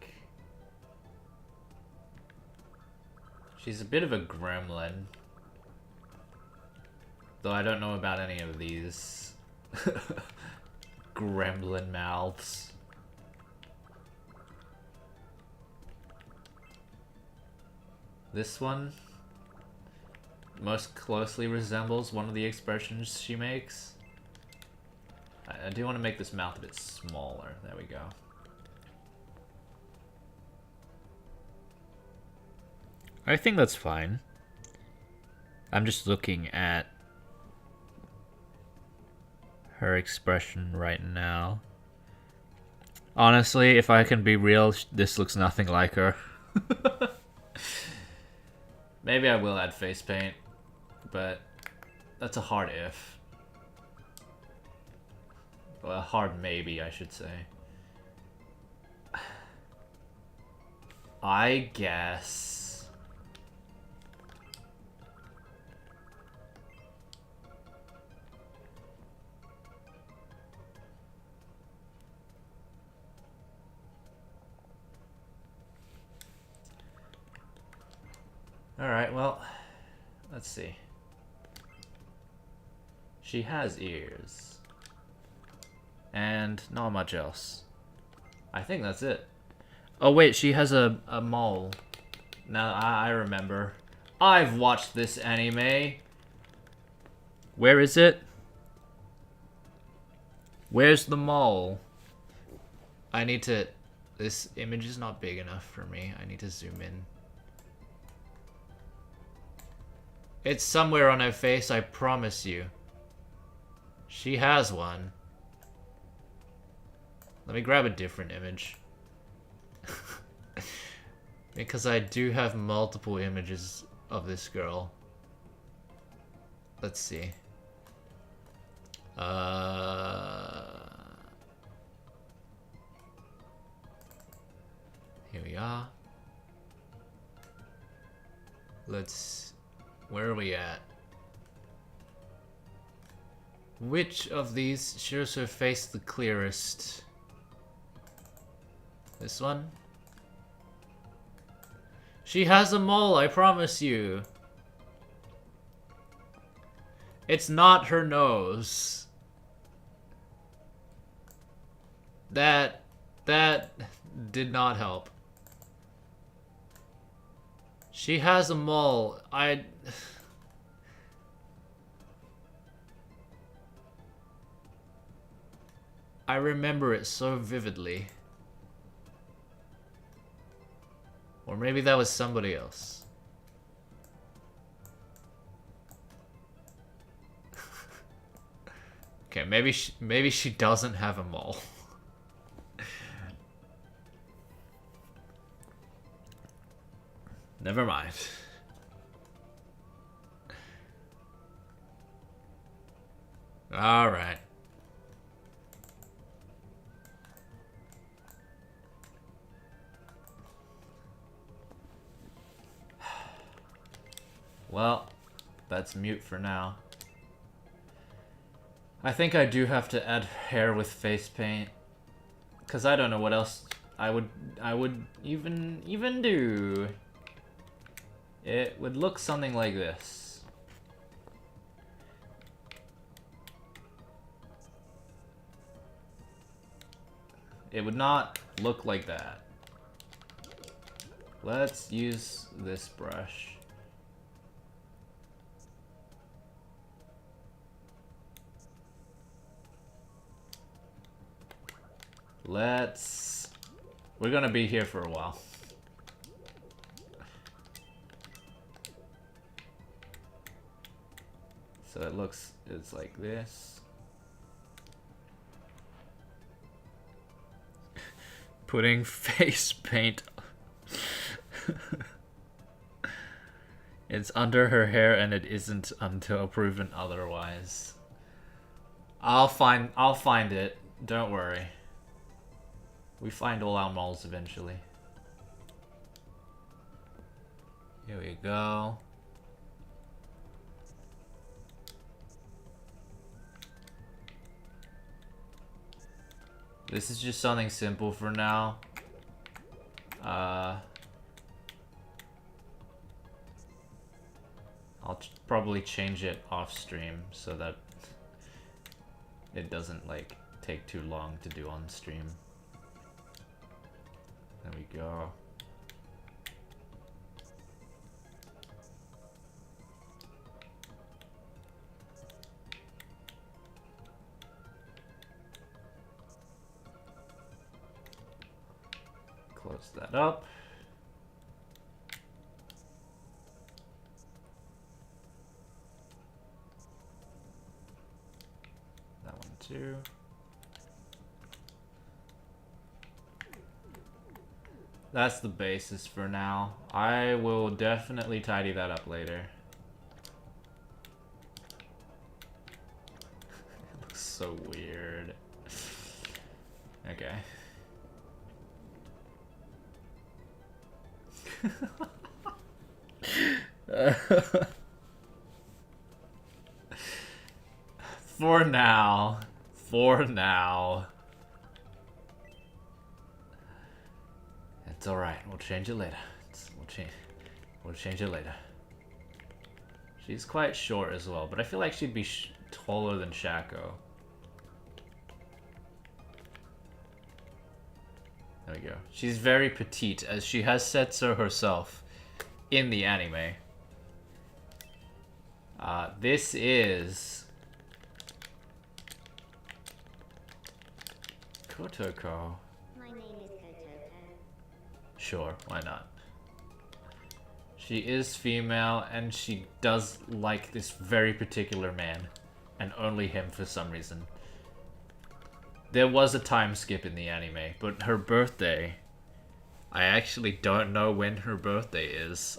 Speaker 1: She's a bit of a gremlin. Though I don't know about any of these gremlin mouths. This one most closely resembles one of the expressions she makes. I do want to make this mouth a bit smaller. There we go. I think that's fine. I'm just looking at her expression right now. Honestly, if I can be real, this looks nothing like her. Maybe I will add face paint, but that's a hard if. Well, a hard maybe, I should say. I guess. Alright, well, let's see. She has ears. And not much else. I think that's it. Oh wait, she has a mole. Now I remember. I've watched this anime. Where is it? Where's the mole? I need to... This image is not big enough for me. I need to zoom in. It's somewhere on her face, I promise you. She has one. Let me grab a different image. Because I do have multiple images of this girl. Let's see. Here we are. Let's... Where are we at? Which of these shows her face the clearest? This one? She has a mole, I promise you. It's not her nose. That did not help. She has a mole. I remember it so vividly. Or maybe that was somebody else. Okay, maybe she doesn't have a mole. Never mind. All right. Well, that's mute for now. I think I do have to add hair with face paint, cause I don't know what else I would even do. It would look something like this. It would not look like that. Let's use this brush. We're gonna be here for a while. So it's like this. Putting face paint. It's under her hair and it isn't until proven otherwise. I'll find it. Don't worry. We find all our moles eventually. Here we go. This is just something simple for now. I'll probably change it off stream so that it doesn't like take too long to do on stream. There we go. Close that up. That one too. That's the basis for now. I will definitely tidy that up later. It looks so weird. Okay. For now. For now. It's alright. We'll change it later. We'll change it later. She's quite short as well, but I feel like she'd be taller than Shaco. There we go. She's very petite, as she has said so herself in the anime. This is Kotoko.
Speaker 4: My name is Kotoko.
Speaker 1: Sure, why not? She is female, and she does like this very particular man, and only him for some reason. There was a time skip in the anime, but her birthday, I actually don't know when her birthday is.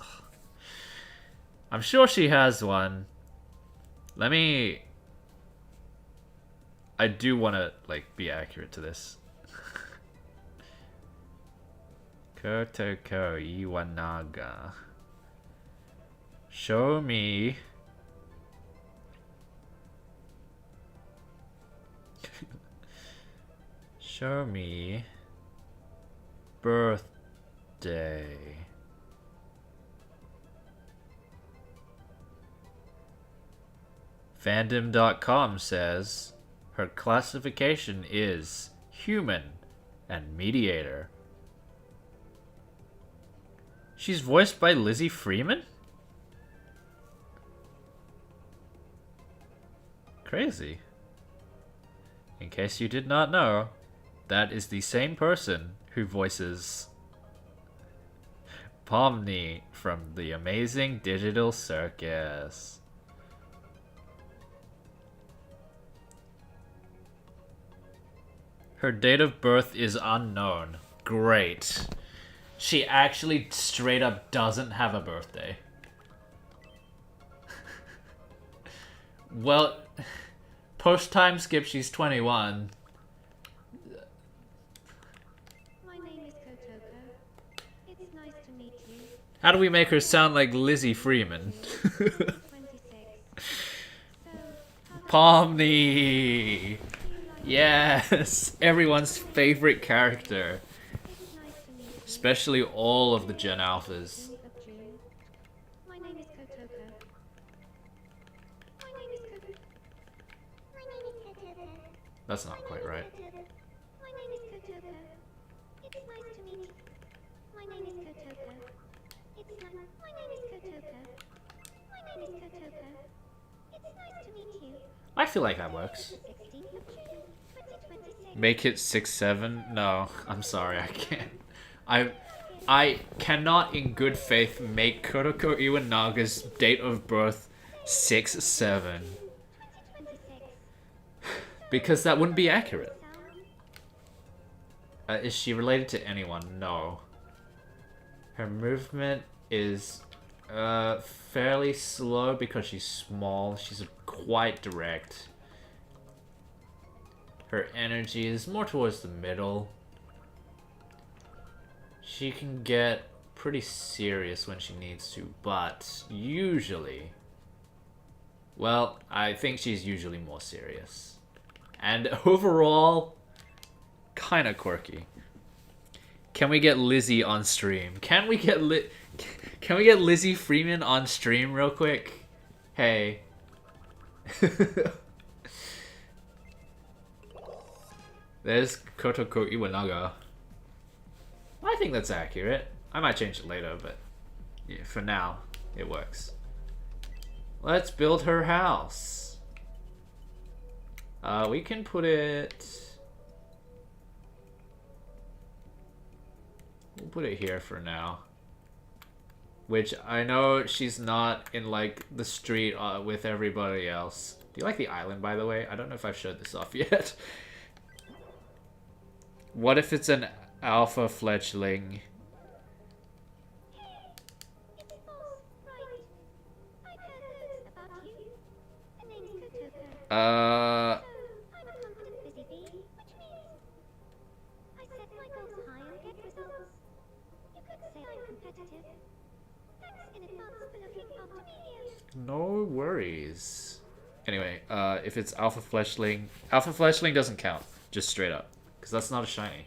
Speaker 1: I'm sure she has one. I do want to, like, be accurate to this. Kotoko Iwanaga. Show me. Show me birthday. Fandom.com says her classification is human and mediator. She's voiced by Lizzie Freeman? Crazy. In case you did not know, that is the same person who voices Pomni from The Amazing Digital Circus. Her date of birth is unknown. Great. She actually straight up doesn't have a birthday. Well, post time skip, she's 21.
Speaker 4: My name is Kotoko. It's nice to meet you.
Speaker 1: How do we make her sound like Lizzie Freeman?
Speaker 4: 26. So,
Speaker 1: Pomni! Yes! Everyone's favorite character.
Speaker 4: it's nice to meet you.
Speaker 1: Especially all of the Gen Alphas.
Speaker 4: Of June. My name is Kotoko. My name is Kotoko. My name is Kotoko.
Speaker 1: That's not quite right.
Speaker 4: My name is Kotoko. It's nice to meet you. My name is Kotoko. It's nice. My name is Kotoko. My name is Kotoko. It's nice to meet you.
Speaker 1: I feel like that works.
Speaker 4: 16th of June, 2026.
Speaker 1: Make it 6-7? No, I'm sorry, I can't. I cannot in good faith make Kotoko Iwanaga's date of birth 6-7.
Speaker 4: 2026.
Speaker 1: Because that wouldn't be accurate.
Speaker 4: Sound?
Speaker 1: Is she related to anyone? No. Her movement is fairly slow because she's small. She's quite direct. Her energy is more towards the middle. She can get pretty serious when she needs to, but usually... Well, I think she's usually more serious. And overall, kind of quirky. Can we get Lizzie on stream? Can we get Lizzie Freeman on stream real quick? Hey. There's Kotoko Iwanaga. I think that's accurate. I might change it later, but yeah, for now, it works. Let's build her house. We can put it... We'll put it here for now. Which, I know she's not in, like, the street with everybody else. Do you like the island, by the way? I don't know if I've showed this off yet. What if it's an alpha fledgling?
Speaker 4: It's false, right? I've heard those about you. The name is Kotoko. So, I'm a confident busy bee, which means I set my goals high and get results. You could say I'm competitive. Thanks in advance for looking after me here.
Speaker 1: No worries. Anyway, if it's alpha fledgling doesn't count. Just straight up. Because that's not a shiny.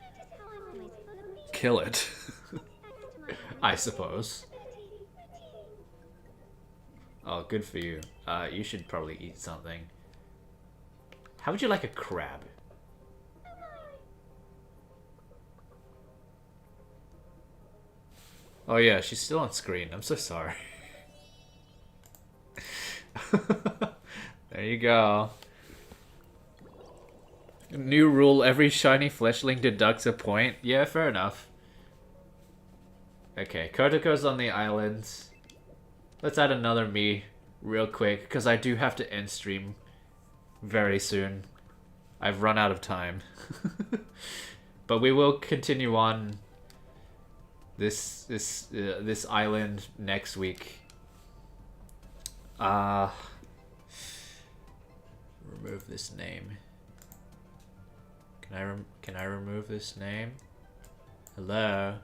Speaker 4: Notice how I'm always full of me.
Speaker 1: Kill it.
Speaker 4: Thanks to my
Speaker 1: I suppose.
Speaker 4: ability.
Speaker 1: Oh, good for you. You should probably eat something. How would you like a crab? Oh yeah, she's still on screen. I'm so sorry. There you go. New rule, every shiny fleshling deducts a point. Yeah, fair enough. Okay, Kotoko's on the island. Let's add another me real quick, because I do have to end stream very soon. I've run out of time. But we will continue on this island next week. Remove this name. Can I remove this name? Hello?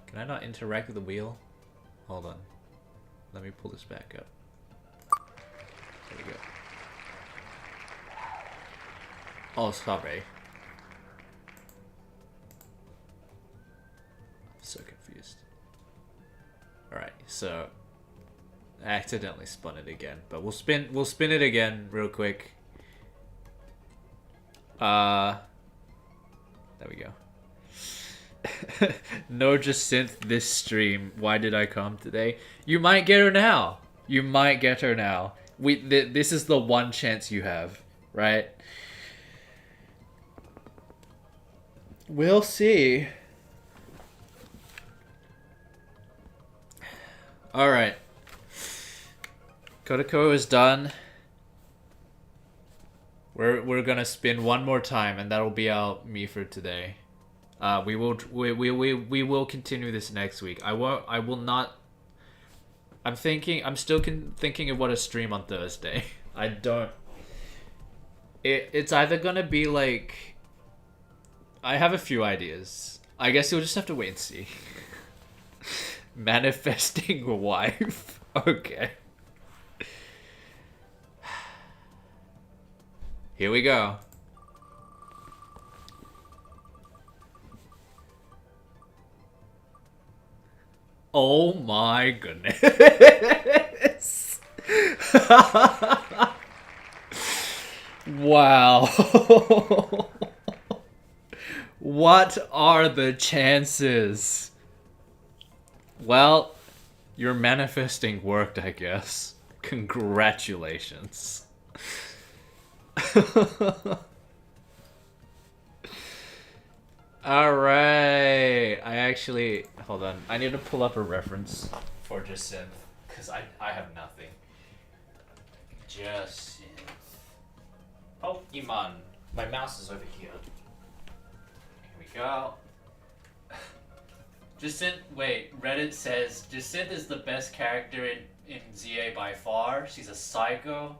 Speaker 1: Can I not interact with the wheel? Hold on. Let me pull this back up. There we go. Oh, sorry. I'm so confused. Alright, so I accidentally spun it again, but we'll spin it again real quick. There we go. No Jacinth this stream. Why did I come today? You might get her now. You might get her now. This is the one chance you have, right? We'll see. Alright. Kotoko is done. We're gonna spin one more time, and that'll be our me for today. We will continue this next week. I will not. I'm still thinking of what to stream on Thursday. I don't. It's either gonna be like. I have a few ideas. I guess you'll just have to wait and see. Manifesting a wife. Okay. Here we go. Oh my goodness. Wow. What are the chances? Well, your manifesting worked, I guess. Congratulations. Alright. Hold on. I need to pull up a reference for Jacinth, because I have nothing. Jacinth. Pokemon. My mouse is over here. Here we go. Jacinth, wait, Reddit says Jacinth is the best character in ZA by far. She's a psycho.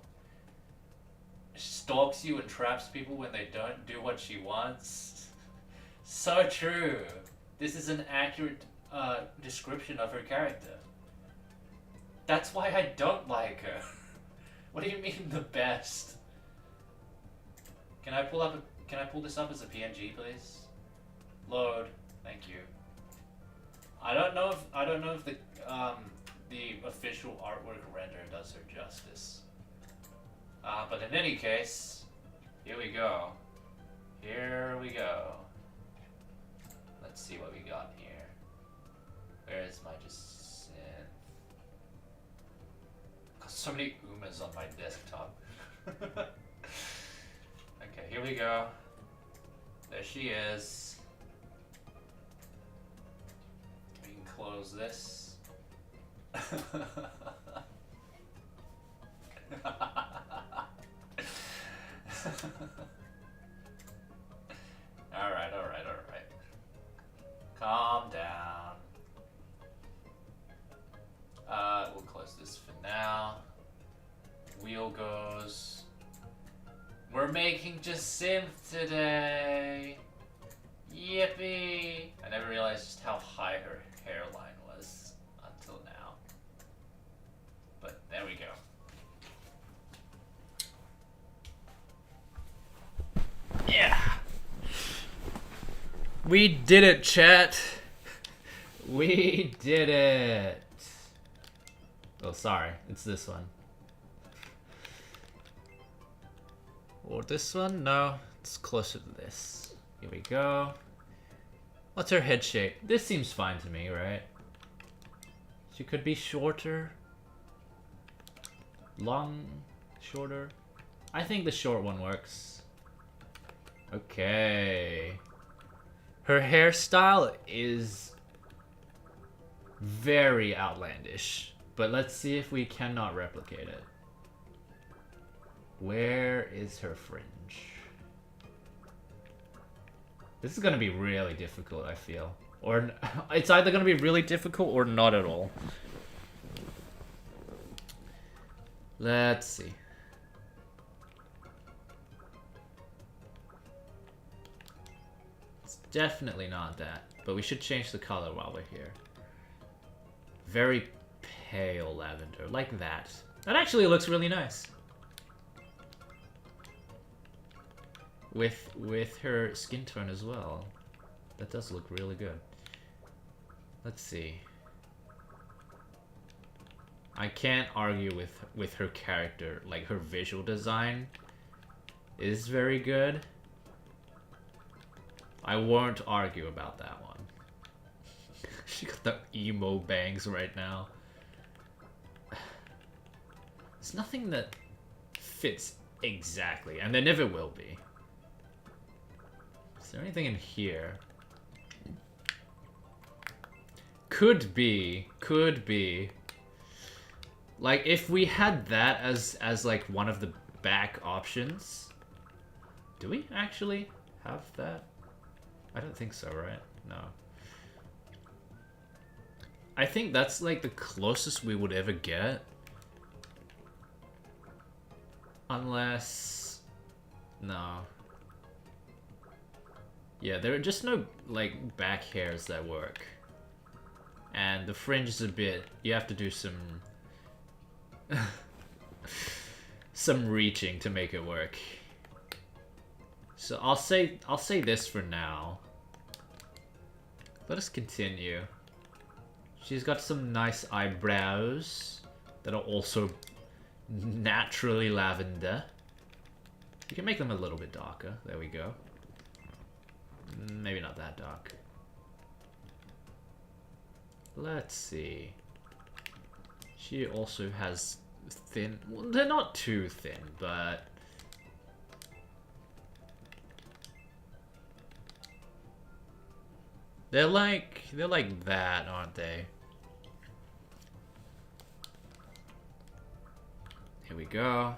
Speaker 1: She stalks you and traps people when they don't do what she wants. So true. This is an accurate description of her character. That's why I don't like her. What do you mean the best? Can I pull this up as a PNG, please? Load. Thank you. I don't know if the official artwork render does her justice. But in any case, here we go. Here we go. Let's see what we got here. Where is my Jacinth? Got so many Umas on my desktop. Okay, here we go. There she is. We can close this. Alright. Calm down. We'll close this for now. Wheel goes. We're making Jacinth today! Yippee! I never realized just how high her hairline was until now. But there we go. Yeah. We did it, chat. We did it! Oh, sorry. It's this one. Or this one? No. It's closer to this. Here we go. What's her head shape? This seems fine to me, right? She could be shorter. Long, shorter. I think the short one works. Okay. Her hairstyle is very outlandish, but let's see if we cannot replicate it. Where is her fringe? This is gonna be really difficult, I feel. Or it's either gonna be really difficult or not at all. Let's see. It's definitely not that, but we should change the color while we're here. Very pale lavender, like that. That actually looks really nice. With her skin tone as well. That does look really good. Let's see. I can't argue with her character. Like, her visual design is very good. I won't argue about that one. She got the emo bangs right now. There's nothing that fits exactly, and there never will be. Is there anything in here? Could be. Like, if we had that as like one of the back options. Do we actually have that? I don't think so, right? No. I think that's like the closest we would ever get. Unless... No. Yeah, there are just no, like, back hairs that work. And the fringe is a bit... You have to do some... some reaching to make it work. So I'll say this for now. Let us continue. She's got some nice eyebrows that are also naturally lavender. You can make them a little bit darker. There we go. Maybe not that dark. Let's see. She also has thin... Well, they're not too thin, but... They're like that, aren't they? Here we go.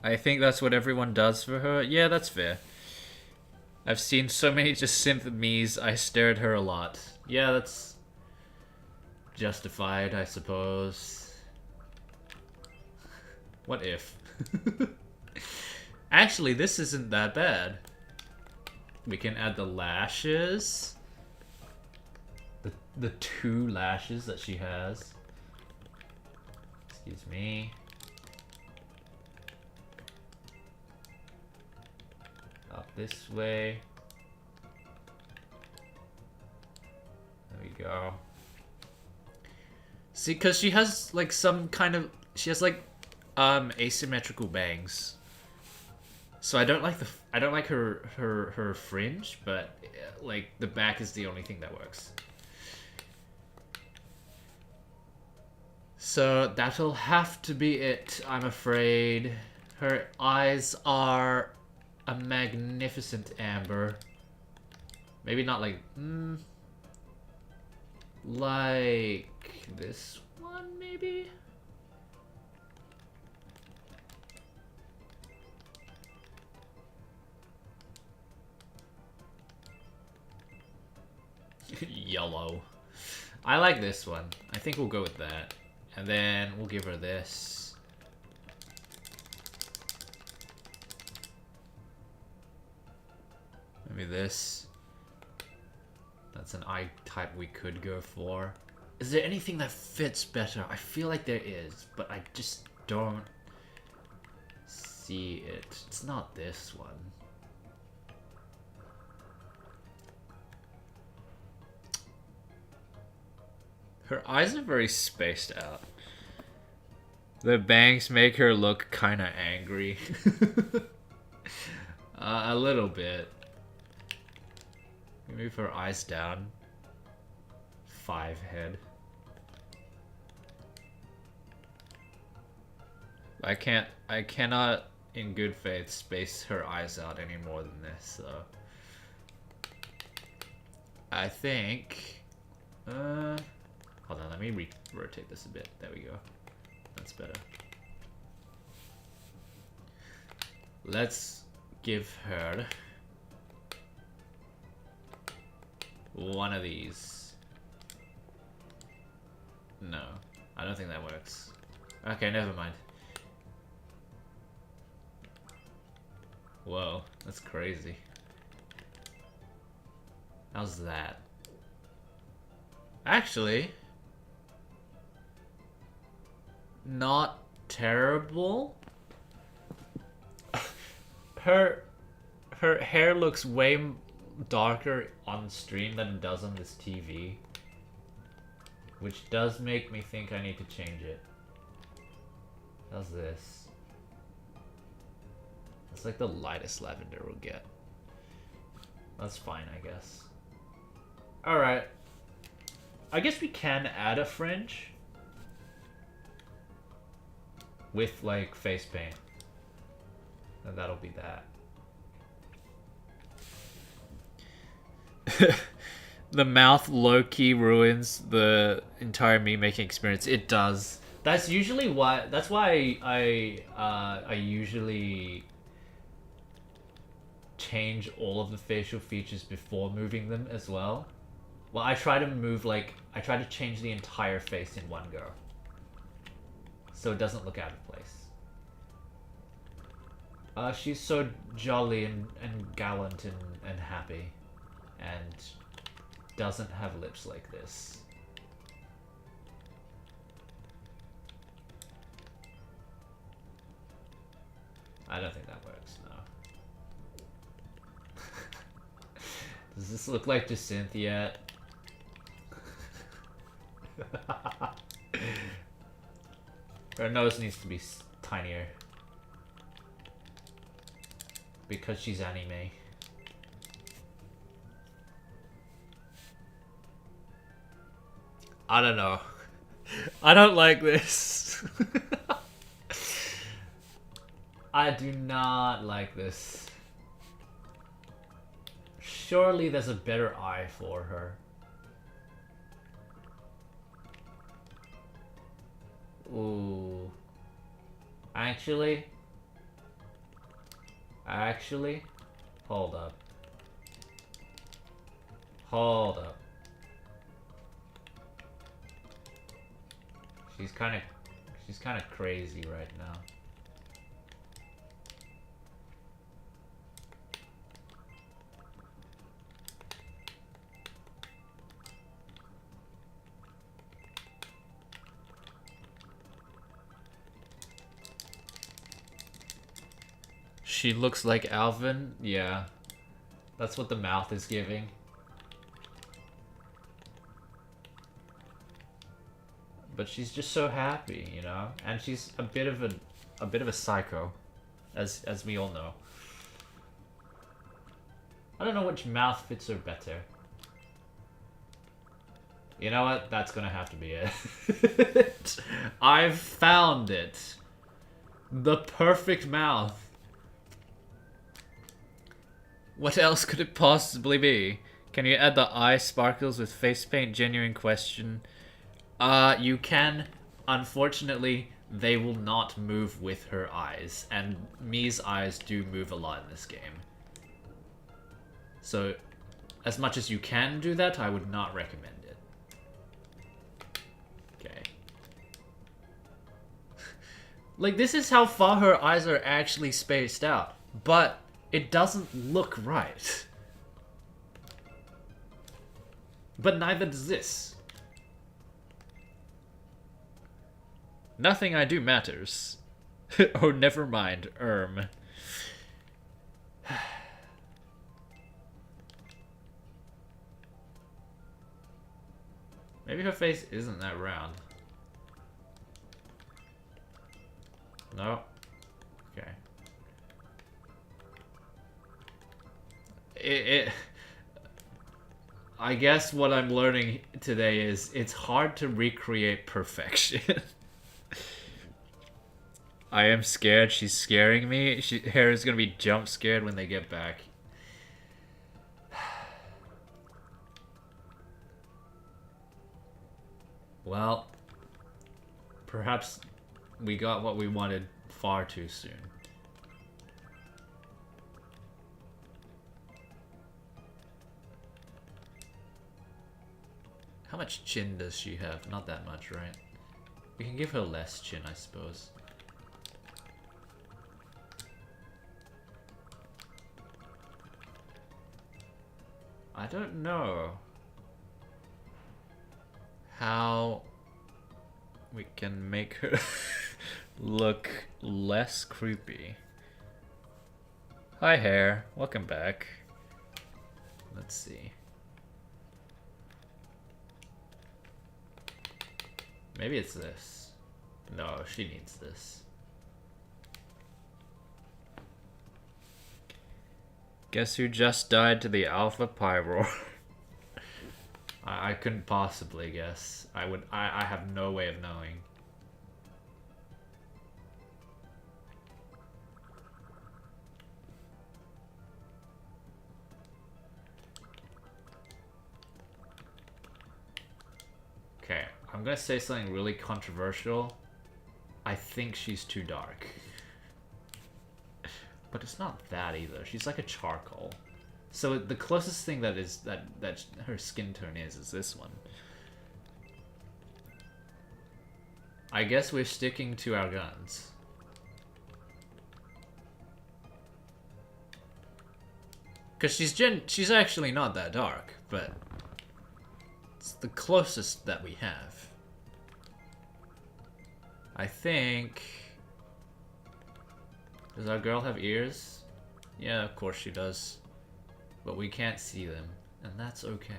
Speaker 1: I think that's what everyone does for her. Yeah, that's fair. I've seen so many just synth miis, I stare at her a lot. Yeah, that's justified, I suppose. What if? Actually, this isn't that bad. We can add the lashes. The 2 lashes that she has. Excuse me. Up this way. There we go. See, because she has like some kind of... She has like asymmetrical bangs. So I don't like her fringe, but like the back is the only thing that works. So that'll have to be it, I'm afraid. Her eyes are a magnificent amber. Maybe not like like this one, maybe. Yellow. I like this one. I think we'll go with that. And then we'll give her this. Maybe this. That's an eye type we could go for. Is there anything that fits better? I feel like there is, but I just don't see it. It's not this one. Her eyes are very spaced out. The bangs make her look kind of angry. A little bit. Move her eyes down. 5 head. I cannot in good faith space her eyes out any more than this, so I think hold on, let me rotate this a bit. There we go. That's better. Let's give her one of these. No, I don't think that works. Okay, never mind. Whoa, that's crazy. How's that? Actually, not terrible. Her hair looks way darker on stream than it does on this TV, which does make me think I need to change it. How's this? It's like the lightest lavender we'll get. That's fine, I guess. Alright. I guess we can add a fringe with like face paint. And that'll be that. The mouth low-key ruins the entire me making experience. It does. That's usually why. That's why I usually change all of the facial features before moving them as well. Well, I try to change the entire face in one go, so it doesn't look out of place. She's so jolly and gallant and happy, and doesn't have lips like this. I don't think that works, no. Does this look like Jacinth yet? Her nose needs to be tinier. Because she's anime. I don't know. I don't like this. I do not like this. Surely there's a better eye for her. Ooh. Actually, hold up. Hold up. She's kind of crazy right now. She looks like Alvin? Yeah. That's what the mouth is giving. But she's just so happy, you know? And she's a bit of a psycho, as we all know. I don't know which mouth fits her better. You know what? That's gonna have to be it. I've found it. The perfect mouth. What else could it possibly be? Can you add the eye sparkles with face paint? Genuine question. You can. Unfortunately, they will not move with her eyes. And Mii's eyes do move a lot in this game. So, as much as you can do that, I would not recommend it. Okay. Like, this is how far her eyes are actually spaced out. But it doesn't look right. But neither does this. Nothing I do matters. Oh, never mind. Maybe her face isn't that round. No. Okay. I guess what I'm learning today is it's hard to recreate perfection. I am scared. She's scaring me. Harry's gonna be jump scared when they get back. Well, perhaps we got what we wanted far too soon. How much chin does she have? Not that much, right? We can give her less chin, I suppose. I don't know how we can make her look less creepy. Hi, hair. Welcome back. Let's see. Maybe it's this. No, she needs this. Guess who just died to the Alpha Pyro? I couldn't possibly guess. I have no way of knowing. Okay, I'm gonna say something really controversial. I think she's too dark. But it's not that either. She's like a charcoal. So the closest thing that her skin tone is this one. I guess we're sticking to our guns. Cause she's actually not that dark, but it's the closest that we have. I think. Does our girl have ears? Yeah, of course she does. But we can't see them, and that's okay.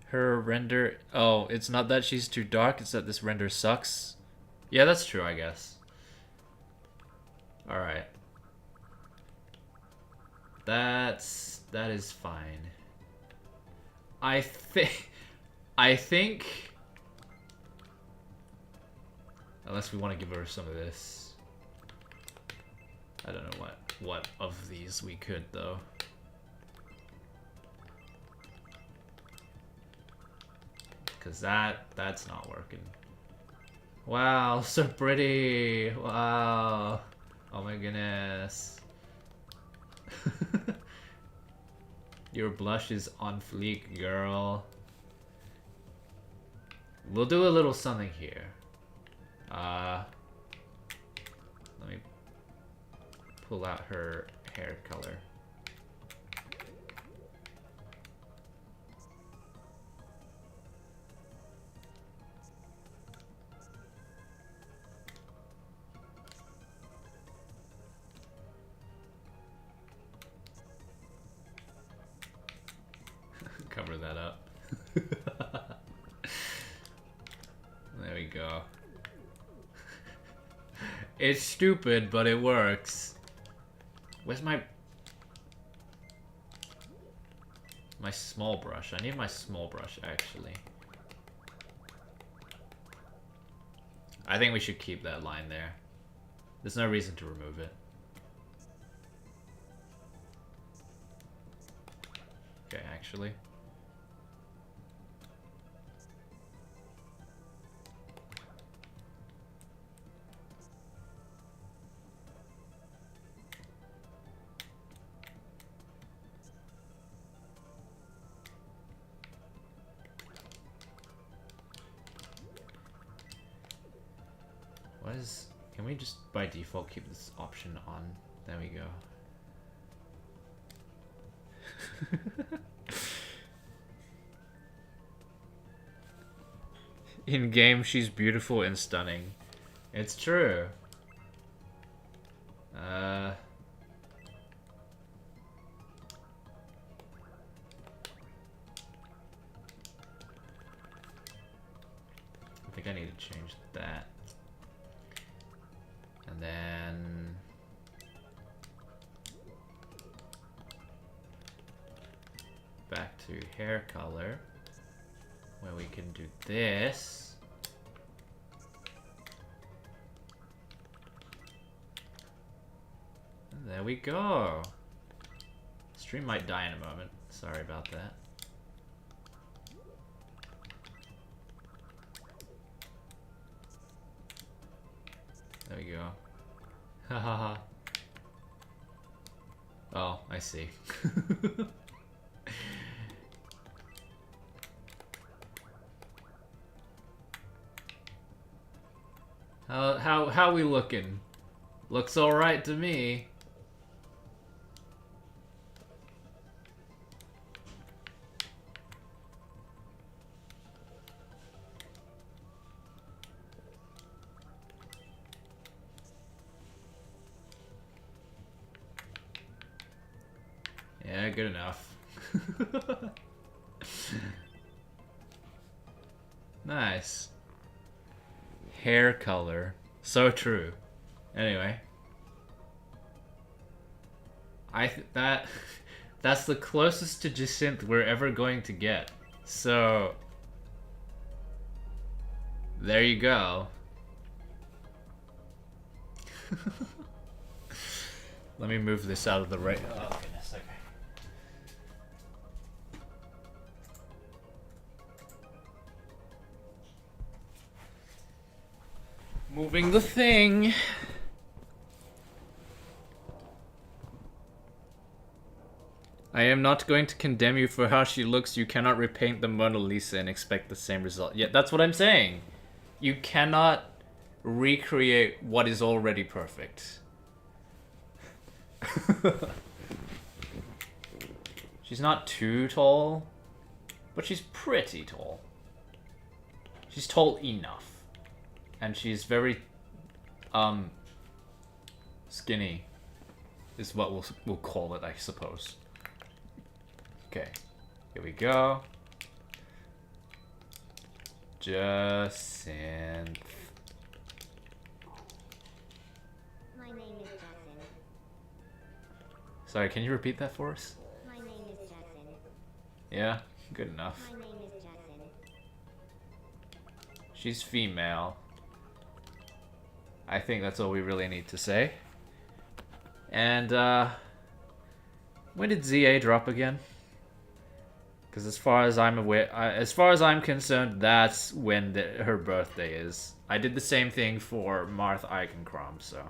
Speaker 1: Her render... Oh, it's not that she's too dark, it's that this render sucks. Yeah, that's true, I guess. Alright. That is fine. I think unless we want to give her some of this. I don't know what of these we could though. Cause that's not working. Wow, so pretty. Wow. Oh my goodness. Your blush is on fleek, girl. We'll do a little something here. Let me pull out her hair color. Cover that up. There we go. It's stupid, but it works. Where's my small brush? I need my small brush, actually. I think we should keep that line there. There's no reason to remove it. Okay, actually. What is... Can we just, by default, keep this option on? There we go. In game, she's beautiful and stunning. It's true. I think I need to change that. And then... back to hair color, where we can do this. And there we go. Stream might die in a moment. Sorry about that. There we go. Hahaha. Oh, I see. How we looking? Looks all right to me. Yeah, good enough. Nice. Hair color. So true. Anyway. That's the closest to Jacinth we're ever going to get. So there you go. Let me move this out of the right. Oh goodness, okay. Moving the thing. I am not going to condemn you for how she looks. You cannot repaint the Mona Lisa and expect the same result. Yeah, that's what I'm saying. You cannot recreate what is already perfect. She's not too tall, but she's pretty tall. She's tall enough. And she's very, skinny, is what we'll call it, I suppose. Okay, here we go. Jacinth.
Speaker 4: My name is Jacinth.
Speaker 1: Sorry, can you repeat that for us?
Speaker 4: My name is Jacinth.
Speaker 1: Yeah, good enough.
Speaker 4: My name is Jacinth.
Speaker 1: She's female. I think that's all we really need to say. And, when did ZA drop again? Because as far as I'm aware, as far as I'm concerned, that's when her birthday is. I did the same thing for Marth Eikenkrom, so.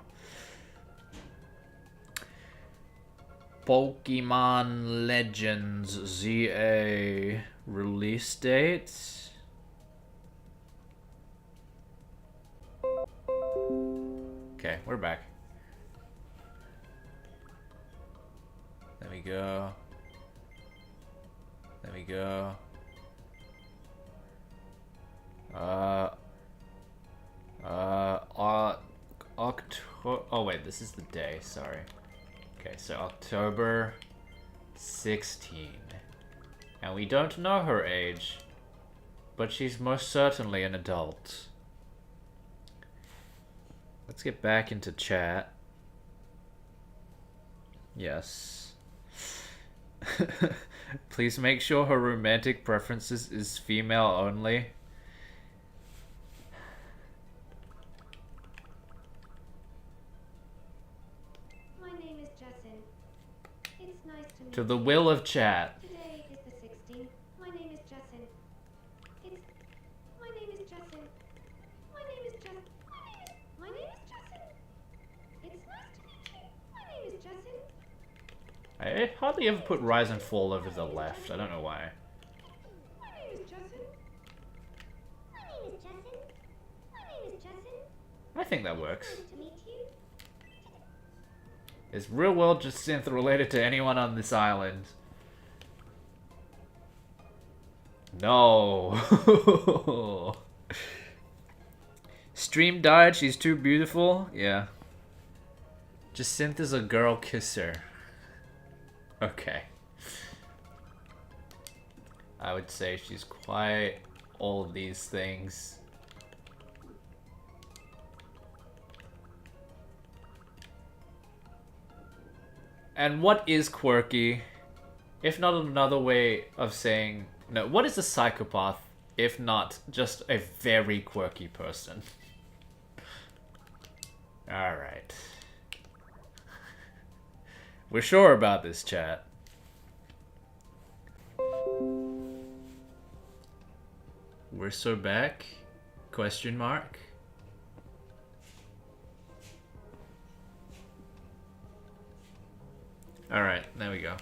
Speaker 1: Pokemon Legends ZA release date. Okay, we're back. There we go. There we go. October. Oh wait, this is the day. Sorry. Okay, so October 16, and we don't know her age, but she's most certainly an adult. Let's get back into chat. Yes. Please make sure her romantic preferences is female only.
Speaker 4: My name is Jacinth. It's nice to meet
Speaker 1: To the will of chat.
Speaker 4: Today is the 16th. My name is Jacinth. My name is Jacinth. My name is Jacinth. My name is Jacinth. It's nice to meet you. My name is Jacinth.
Speaker 1: I hardly ever put rise and fall over the left. I don't know why.
Speaker 4: My name is Jacinth. My name is Jacinth. My name is Jacinth.
Speaker 1: I think that works.
Speaker 4: Nice to meet you.
Speaker 1: Is real world Jacinth related to anyone on this island? No. Stream died, she's too beautiful. Yeah. Jacinth is a girl kisser. Okay. I would say she's quite all of these things. And what is quirky? If not another way of saying... No, what is a psychopath if not just a very quirky person? Alright. We're sure about this, chat. We're so back? Question mark? Alright, there we go.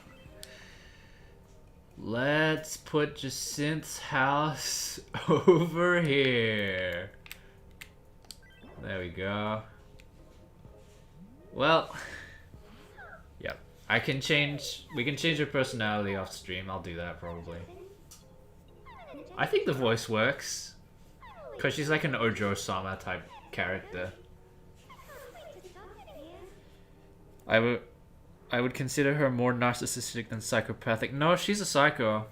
Speaker 1: Let's put Jacinth's house over here. There we go. Well, yep. We can change her personality off stream. I'll do that probably. I think the voice works. Because she's like an Ojo-sama type character. I would consider her more narcissistic than psychopathic. No, she's a psycho.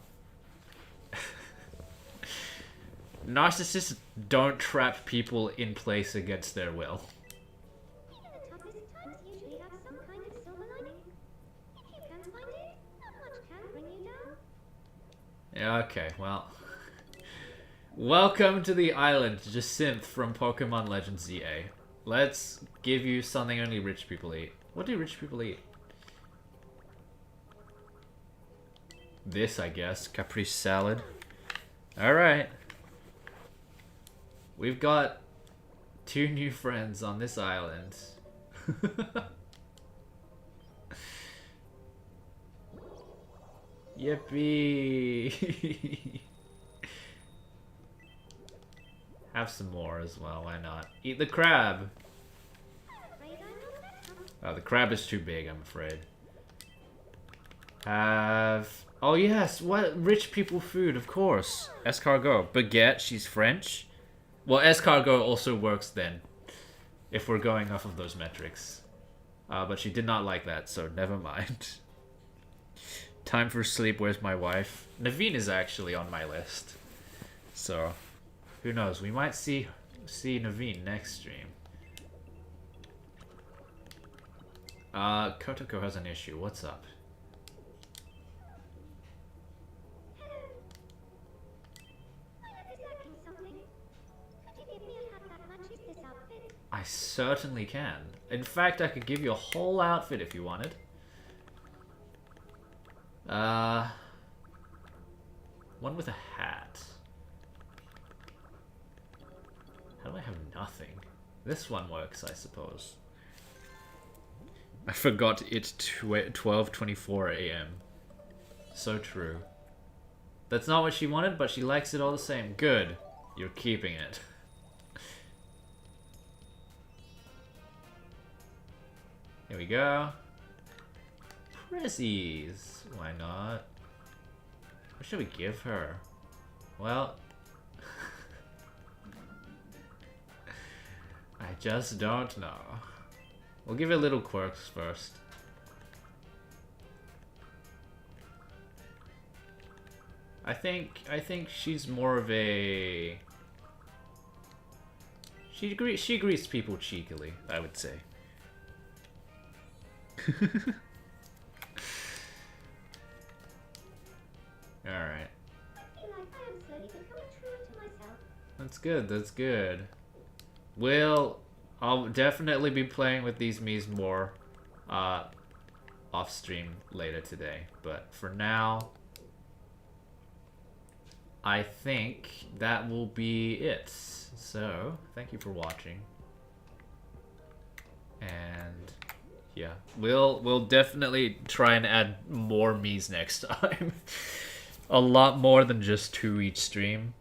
Speaker 1: Narcissists don't trap people in place against their will. Yeah, okay, well. Welcome to the island, Jacinth from Pokemon Legends ZA. Let's give you something only rich people eat. What do rich people eat? This, I guess. Caprese salad. Alright. We've got 2 new friends on this island. Yippee! Have some more as well, why not? Eat the crab! Oh, the crab is too big, I'm afraid. Have... Oh yes, what rich people food, of course. Escargot. Baguette, she's French. Well, escargot also works then. If we're going off of those metrics. But she did not like that, so never mind. Time for sleep, where's my wife? Naveen is actually on my list. So, who knows, we might see Naveen next stream. Kotoko has an issue, what's up? I certainly can. In fact, I could give you a whole outfit if you wanted. One with a hat. How do I have nothing? This one works, I suppose. I forgot it's 12:24 a.m. So true. That's not what she wanted, but she likes it all the same. Good. You're keeping it. Here we go. Prezzies. Why not? What should we give her? Well... I just don't know. We'll give her little quirks first. I think she's more of a... She greets people cheekily, I would say. Alright. That's good, that's good. I'll definitely be playing with these miis more off stream later today. But for now, I think that will be it. So, thank you for watching. And yeah, we'll definitely try and add more miis next time. A lot more than just 2 each stream.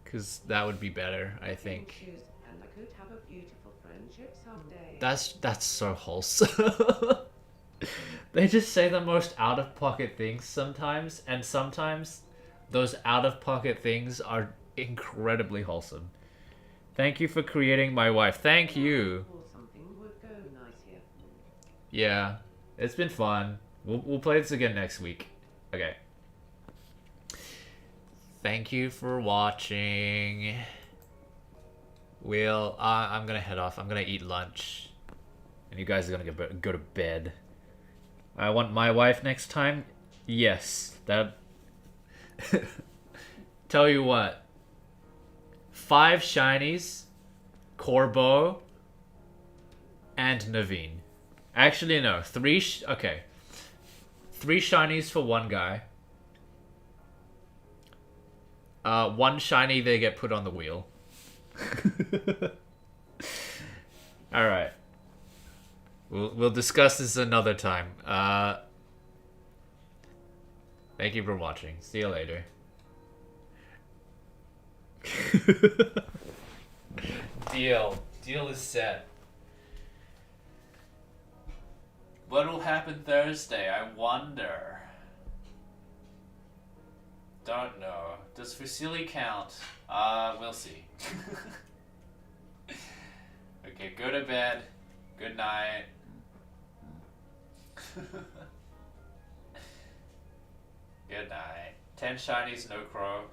Speaker 1: Because that would be better, I think.
Speaker 2: And I could have a beautiful friendship someday.
Speaker 1: That's so wholesome. They just say the most out-of-pocket things sometimes, and sometimes those out-of-pocket things are incredibly wholesome. Thank you for creating my wife. Thank you.
Speaker 2: Or something would go nice here.
Speaker 1: Yeah, it's been fun. We'll play this again next week. Okay. Thank you for watching. I'm gonna head off. I'm gonna eat lunch, and you guys are gonna go to bed. I want my wife next time. Yes, that. Tell you what. 5 shinies, Corbo, and Naveen. Actually, no. 3. Okay. 3 shinies for one guy. 1 shiny, they get put on the wheel. All right. We'll discuss this another time. Thank you for watching. See you later. Deal is set. What will happen Thursday? I wonder. Don't know. Does Fusilli count? We'll see. Okay, go to bed. Good night. Good night. 10 shinies, no crow.